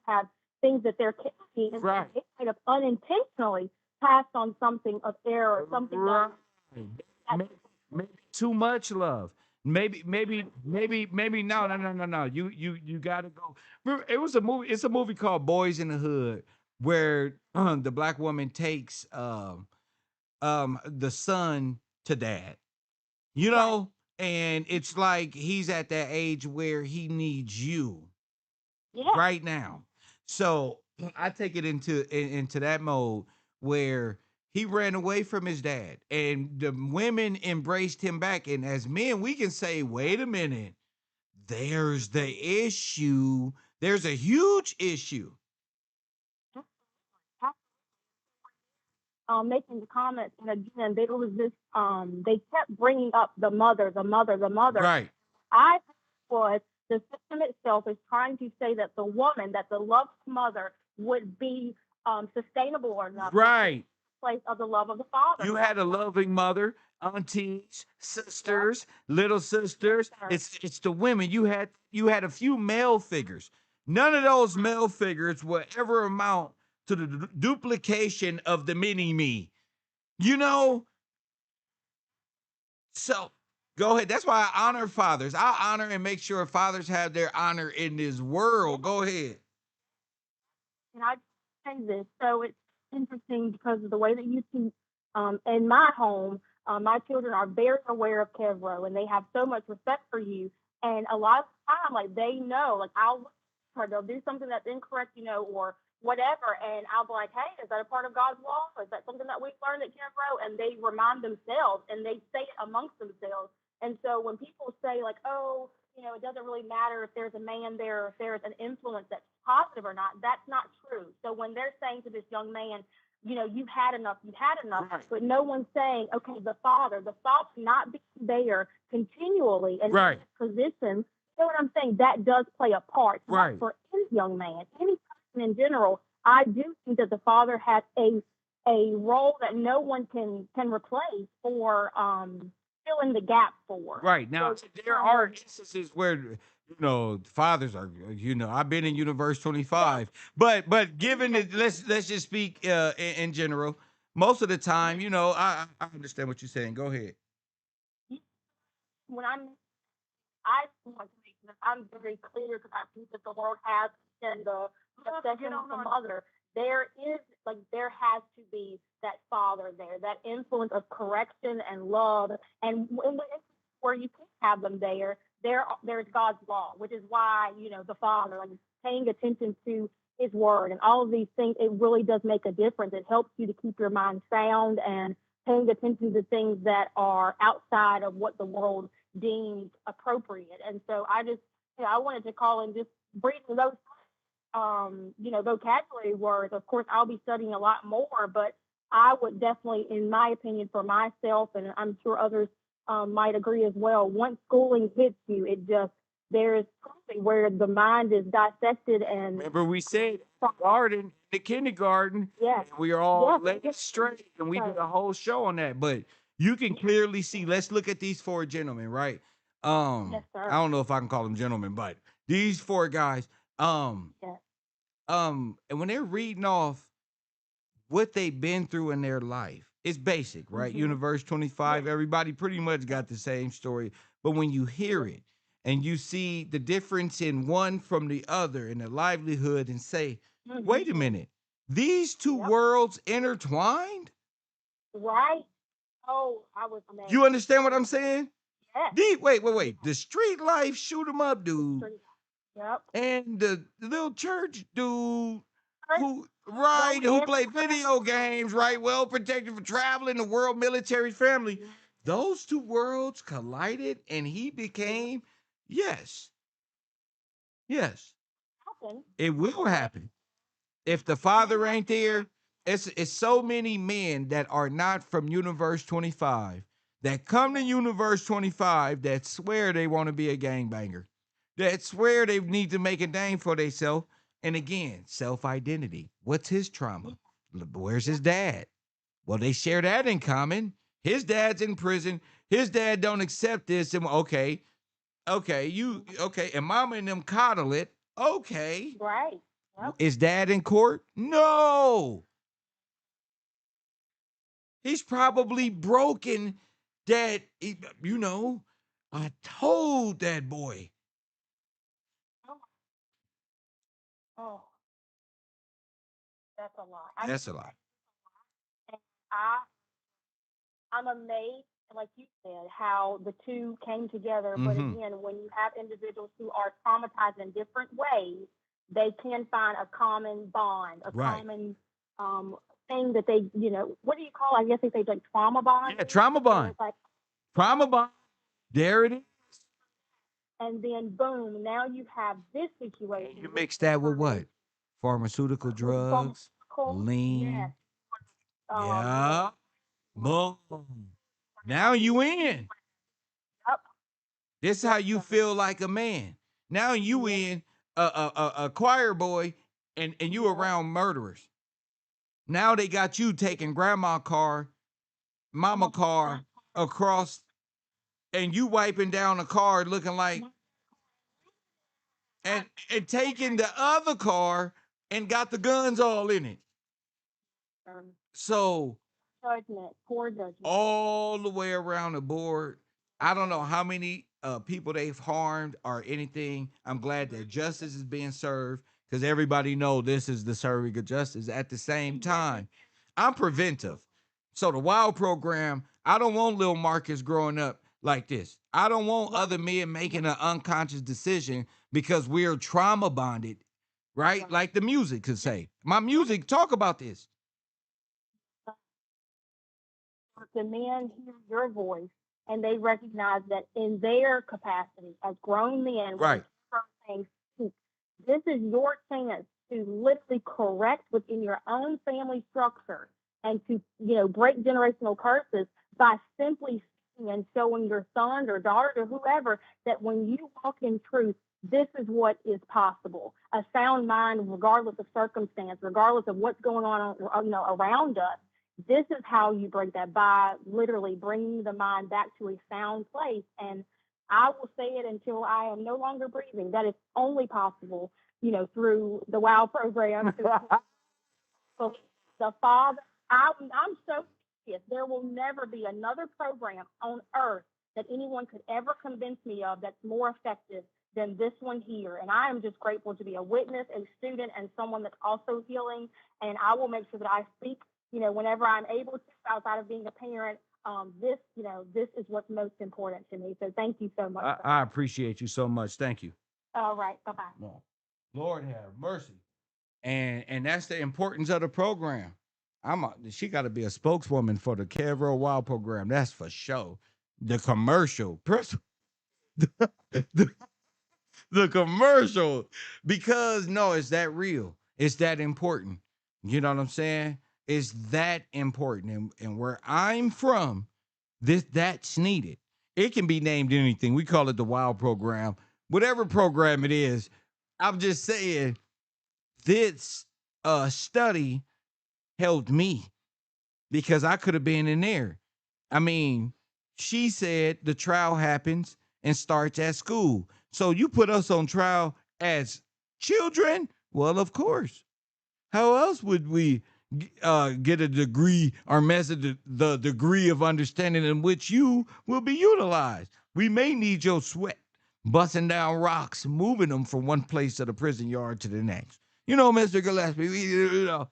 have things that they're carrying, and they might have unintentionally passed on something of error, something that maybe too much love. Maybe no. You gotta go. It's a movie called Boys in the Hood, where the black woman takes the son to dad. And it's like he's at that age where he needs you right now. So I take it into that mode where he ran away from his dad and the women embraced him back. And as men, we can say, wait a minute, there's the issue. There's a huge issue. Making the comments, and again, there was this. They kept bringing up the mother, the mother, the mother. Right. I think was the system itself is trying to say that the woman, that the loved mother, would be sustainable enough to Right. place of the love of the father. You had a loving mother, aunties, Yep. sisters, little sisters. Yes, sir. It's the women. You had a few male figures. None of those male figures will ever amount to the duplication of the mini me. You know, so go ahead. That's why I honor fathers. I honor and make sure fathers have their honor in this world. Go ahead. And I say this, so it's interesting because of the way that you teach. In my home, my children are very aware of KevRow, and they have so much respect for you. And a lot of the time, like they know, like I'll look at her, they'll do something that's incorrect, or whatever, and I'll be like, "Hey, is that a part of God's law? Is that something that we've learned at KevRow?" And they remind themselves, and they say it amongst themselves. And so when people say like, "Oh, it doesn't really matter if there's a man there or if there's an influence that's positive or not," that's not true. So when they're saying to this young man, you've had enough, Right. but no one's saying, okay, the father not being there continually and Right. in his position, you know what I'm saying? That does play a part. Right. For any young man, any person in general, I do think that the father has a role that no one can replace for filling the gap for. Right. Now, So there are instances where, fathers are, I've been in Universe 25, but given it, let's just speak in general. Most of the time, I understand what you're saying. Go ahead. when I want to make this, I'm very clear because I think that the Lord has in the session of the mother. There has to be that father there, that influence of correction and love, and where you can have them there's God's law, which is why the father, like paying attention to His word and all of these things. It really does make a difference. It helps you to keep your mind sound and paying attention to things that are outside of what the world deemed appropriate. And so I wanted to call and just bring those vocabulary words. Of course, I'll be studying a lot more, but I would definitely, in my opinion, for myself, and I'm sure others might agree as well. Once schooling hits you, there is something where the mind is dissected and Remember, we said garden, the kindergarten, yes, and we are all yes, led yes, straight, and we sir. did a whole show on that. But you can clearly see. Let's look at these four gentlemen, right? Yes, I sir. don't know if I can call them gentlemen, but these four guys, Yes. and when they're reading off what they've been through in their life. It's basic, right? Mm-hmm. Universe 25, everybody pretty much got the same story. But when you hear it and you see the difference in one from the other and the livelihood and say, wait a Mm-hmm. minute, these two Yep. worlds intertwined? Right. Oh, I was amazed. You understand what I'm saying? Yes. Wait. The street life shoot 'em up dude Yep. and the little church dude who Know who every play video games, right? Well protected for traveling, the world military family. Those two worlds collided and he became, yes, yes, happen. it will happen. If the father ain't there, it's so many men that are not from Universe 25 that come to Universe 25 that swear they want to be a gangbanger, that swear they need to make a name for themselves. And again, self-identity. What's his trauma? Where's his dad? Well, they share that in common. His dad's in prison. His dad don't accept this. And okay, and mama and them coddle it. Okay. Right. Yep. Is dad in court? No. He's probably broken that, I told that boy. Oh, that's a lot. That's a lot. I I'm amazed, like you said, how the two came together. But Mm-hmm. again, when you have individuals who are traumatized in different ways, they can find a common bond, a Right. common thing that they, what do you call it? I guess they say like trauma bond. Yeah, trauma So bond. it's like, Trauma bond. There it is. and then boom, now you have this And situation. you which mix can that with turn what? Pharmaceutical with drugs, pharmaceutical, yes. lean. You know, Yeah. Boom. Now you in. yep, This is how you feel like a man. Now you yep, in a choir boy and you yep. around murderers. Now they got you taking grandma car, mama car across and you wiping down a car looking like and taking the other car and got the guns all in it. So Judgment, poor judgment. all the way around the board. I don't know how many people they've harmed or anything. I'm glad that justice is being served because everybody know this is the serving of justice. At the same time, I'm preventive. So the WOW program, I don't want little Marcus growing up like this. I don't want other men making an unconscious decision because we're trauma bonded, right? Like the music could say. My music talk about this. The men hear your voice and they recognize that in their capacity as grown men, Right. saying, this is your chance to literally correct within your own family structure and to, break generational curses by simply speaking and showing your sons or daughters or whoever that when you walk in truth, this is what is possible. A sound mind, regardless of circumstance, regardless of what's going on, around us. This is how you break that by literally bringing the mind back to a sound place. And I will say it until I am no longer breathing. That is only possible, through the WOW program. So the Father, I'm so serious. There will never be another program on earth that anyone could ever convince me of that's more effective than this one here. And I am just grateful to be a witness, a student, and someone that's also healing. And I will make sure that I speak, whenever I'm able to, outside of being a parent. This is what's most important to me. So thank you so much. I appreciate you so much. Thank you. All right. Bye-bye. No. Lord have mercy. And that's the importance of the program. She got to be a spokeswoman for the KevRow Wild program. That's for sure. The commercial, the, the commercial, because no, it's that real. It's that important. You know what I'm saying? It's that important. And where I'm from, that's needed. It can be named anything. We call it the Wild program. Whatever program it is, I'm just saying this study helped me because I could have been in there. I mean, she said the trial happens and starts at school. So you put us on trial as children? Well, of course. How else would we get a degree or measure the degree of understanding in which you will be utilized? We may need your sweat, busting down rocks, moving them from one place of the prison yard to the next. You know, Mr. Gillespie,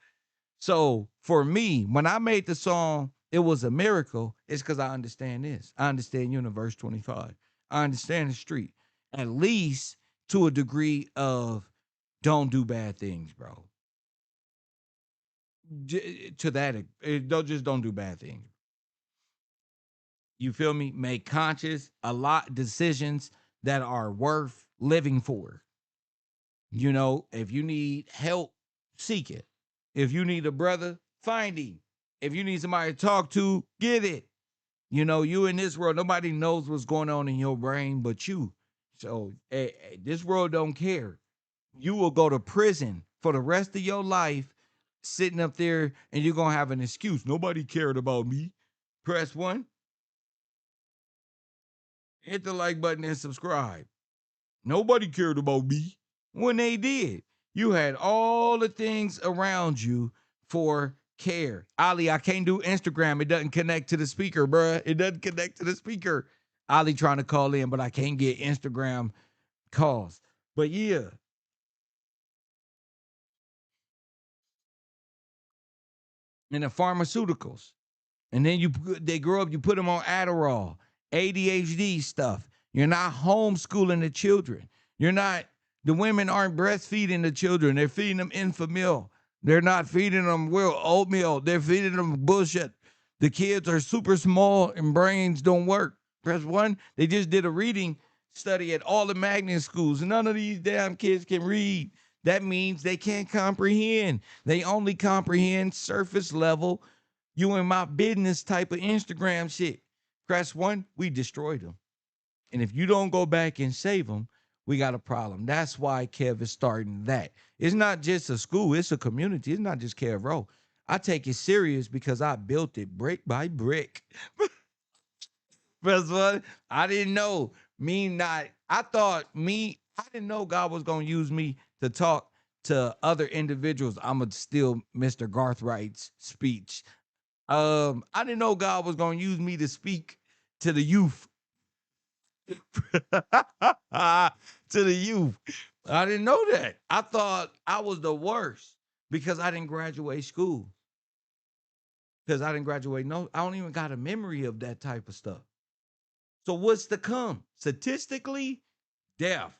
So for me, when I made the song, it was a miracle. It's because I understand this. I understand Universe 25. I understand the street, at least to a degree of don't do bad things, bro. To that, don't do bad things. You feel me? Make conscious decisions that are worth living for. If you need help, seek it. If you need a brother, find him. If you need somebody to talk to, get it. You in this world, nobody knows what's going on in your brain but you. So this world don't care. You will go to prison for the rest of your life sitting up there and you're going to have an excuse. Nobody cared about me. Press 1. Hit the like button and subscribe. Nobody cared about me when they did. You had all the things around you for care. Ali, I can't do Instagram. It doesn't connect to the speaker, bruh. It doesn't connect to the speaker. Ali trying to call in, but I can't get Instagram calls. But yeah. And the pharmaceuticals. And then they grow up, you put them on Adderall, ADHD stuff. You're not homeschooling the children. You're not The women aren't breastfeeding the children. They're feeding them infamil. They're not feeding them oatmeal. They're feeding them bullshit. The kids are super small and brains don't work. Press one. They just did a reading study at all the magnet schools. None of these damn kids can read. That means they can't comprehend. They only comprehend surface level, you and my business type of Instagram shit. Press one, we destroyed them. And if you don't go back and save them, we got a problem. That's why Kev is starting that. It's not just a school, it's a community. It's not just KevRow. I take it serious because I built it brick by brick. First one, I didn't know I didn't know God was going to use me to talk to other individuals. I'm going to steal Mr. Garthright's speech. I didn't know God was going to use me to speak to the youth. To the youth. I didn't know that. I thought I was the worst because I didn't graduate school. Because I didn't graduate. No, I don't even got a memory of that type of stuff. So what's to come? Statistically, death.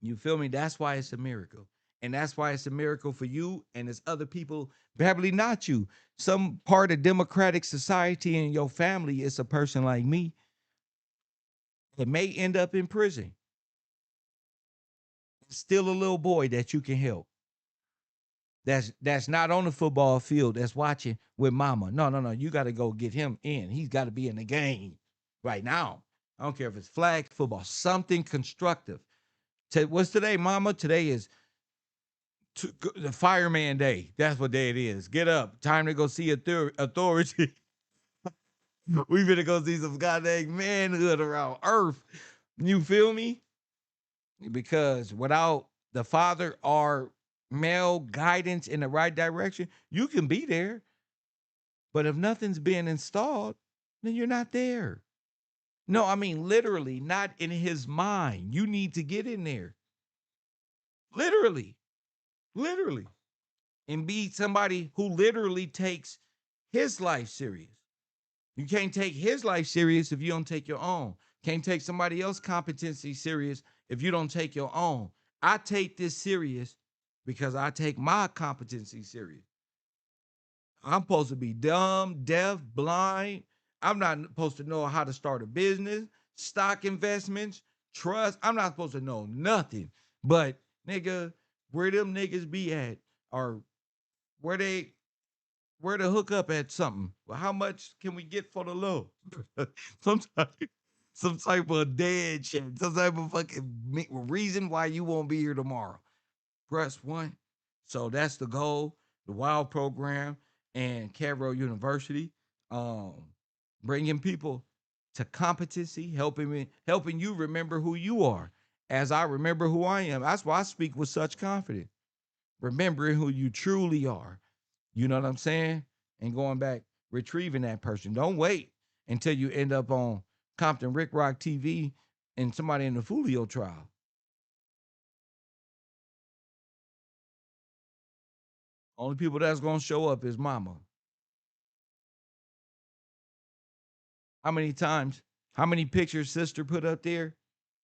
You feel me? That's why it's a miracle. And that's why it's a miracle for you and there's other people, probably not you. Some part of democratic society in your family is a person like me that may end up in prison. Still a little boy that you can help. That's not on the football field, that's watching with mama. No. You got to go get him in. He's got to be in the game right now. I don't care if it's flag football, something constructive. What's today, mama? Today is the fireman day. That's what day it is. Get up. Time to go see authority. We better go see some goddamn manhood around earth. You feel me? Because without the father or male guidance in the right direction, you can be there. But if nothing's being installed, then you're not there. No, I mean literally, not in his mind. You need to get in there. Literally. Literally. And be somebody who literally takes his life serious. You can't take his life serious if you don't take your own. Can't take somebody else's competency serious if you don't take your own. I take this serious because I take my competency serious. I'm supposed to be dumb, deaf, blind. I'm not supposed to know how to start a business, stock investments, trust. I'm not supposed to know nothing. But nigga, where them niggas be at, or where to hook up at something. Well, how much can we get for the low? Sometimes some type of dead shit, some type of fucking reason why you won't be here tomorrow. Press one. So that's the goal. The WOW program and KevRow University, bringing people to competency, helping you remember who you are, as I remember who I am. That's why I speak with such confidence. Remembering who you truly are. You know what I'm saying? And going back, retrieving that person. Don't wait until you end up on Compton Rick Rock TV and somebody in the Fulio trial. Only people that's gonna show up is mama. How many times? How many pictures sister put up there?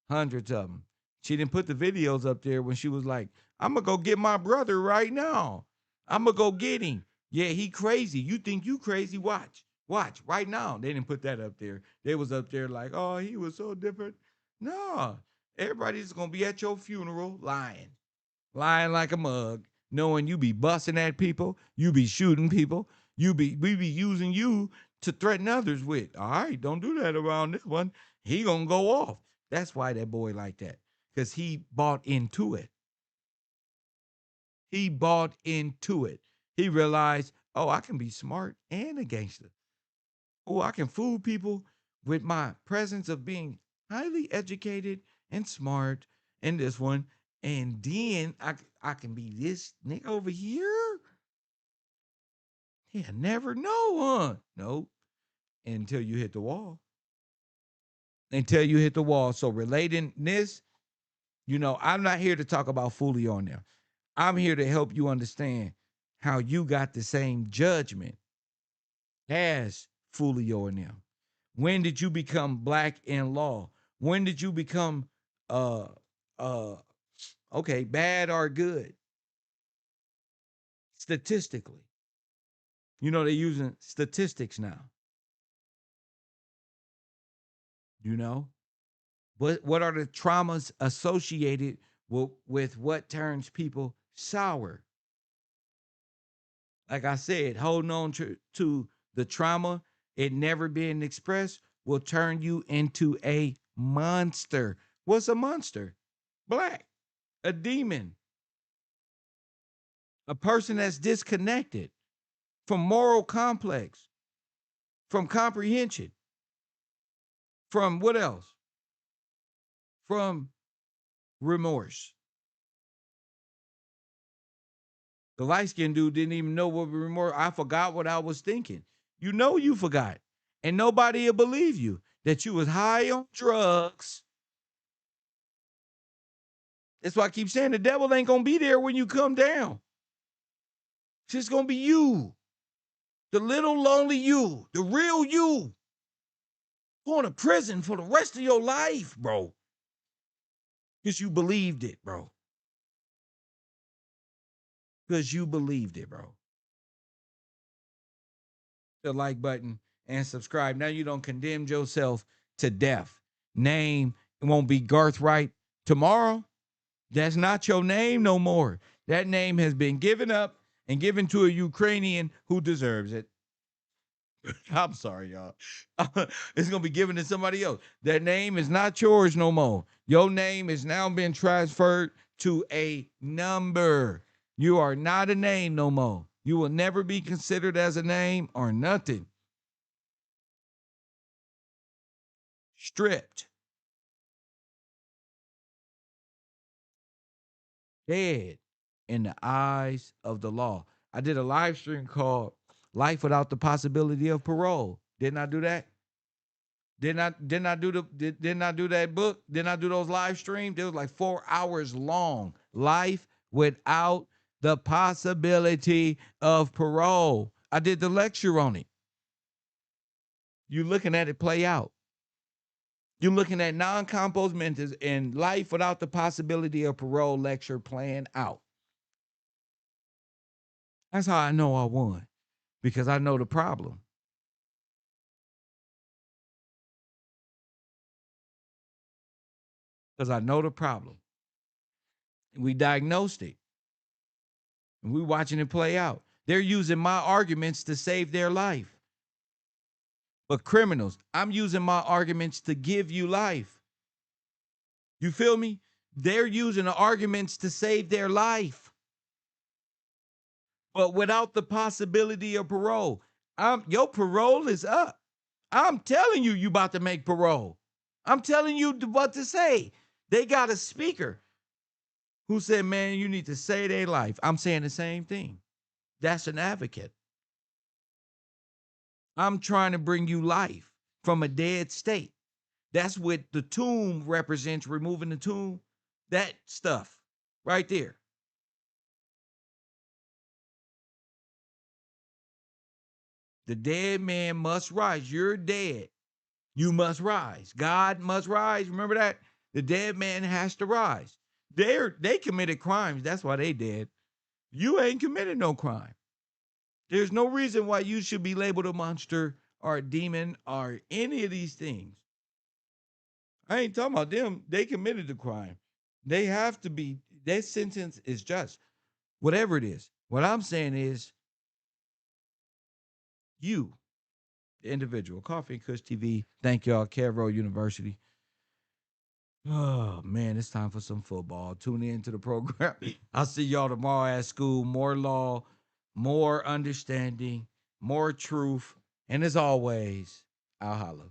Hundreds of them. She didn't put the videos up there when she was like, I'm gonna go get my brother right now. I'm gonna go get him. Yeah, he crazy. You think you crazy? Watch right now. They didn't put that up there. They was up there like, oh, he was so different. No, everybody's gonna be at your funeral lying like a mug, knowing you be busting at people, you be shooting people, we be using you to threaten others with. All right, don't do that around this one. He gonna go off. That's why that boy like that, because he bought into it. He bought into it. He realized, oh, I can be smart and a gangster. Oh, I can fool people with my presence of being highly educated and smart in this one. And then I can be this nigga over here. Yeah, never know, huh? Nope. Until you hit the wall. Until you hit the wall. So relating this, I'm not here to talk about fully on them. I'm here to help you understand how you got the same judgment as Fulio and them. When did you become black in law? When did you become okay, bad or good. Statistically. You know, they're using statistics now. You know? What are the traumas associated with what turns people sour? Like I said, holding on to the trauma, it never being expressed, will turn you into a monster. What's a monster? Black, a demon, a person that's disconnected from moral complex, from comprehension, from what else? From remorse. The light skinned dude didn't even know what remorse. I forgot what I was thinking. You know you forgot. And nobody will believe you that you was high on drugs. That's why I keep saying the devil ain't gonna be there when you come down. It's just gonna be you. The little lonely you, the real you. Going to prison for the rest of your life, bro. Because you believed it, bro. Because you believed it, bro. The like button and subscribe. Now you don't condemn yourself to death. Name won't be Gathright tomorrow. That's not your name no more. That name has been given up and given to a Ukrainian who deserves it. I'm sorry, y'all. It's going to be given to somebody else. That name is not yours no more. Your name is now been transferred to a number. You are not a name no more. You will never be considered as a name or nothing. Stripped. Dead in the eyes of the law. I did a live stream called Life Without the Possibility of Parole. Didn't I do that? Didn't I do that book? Didn't I do those live streams? They was like 4 hours long. Life without the possibility of parole. I did the lecture on it. You looking at it play out. You're looking at non-compos mentis and life without the possibility of parole lecture playing out. That's how I know I won, because I know the problem. Because I know the problem. We diagnosed it. And we watching it play out. They're using my arguments to save their life. But criminals, I'm using my arguments to give you life. You feel me? They're using the arguments to save their life. But without the possibility of parole, your parole is up. I'm telling you, you about to make parole. I'm telling you what to say. They got a speaker who said, man, you need to save their life. I'm saying the same thing. That's an advocate. I'm trying to bring you life from a dead state. That's what the tomb represents, removing the tomb. That stuff right there. The dead man must rise. You're dead. You must rise. God must rise. Remember that? The dead man has to rise. They committed crimes. That's why they dead. You ain't committed no crime. There's no reason why you should be labeled a monster or a demon or any of these things. I ain't talking about them. They committed the crime. They have to be, their sentence is just. Whatever it is. What I'm saying is, you, the individual. Coffee and Kush TV. Thank y'all. KevRow University. Oh, man, it's time for some football. Tune in to the program. I'll see y'all tomorrow at school. More law, more understanding, more truth. And as always, I'll holla.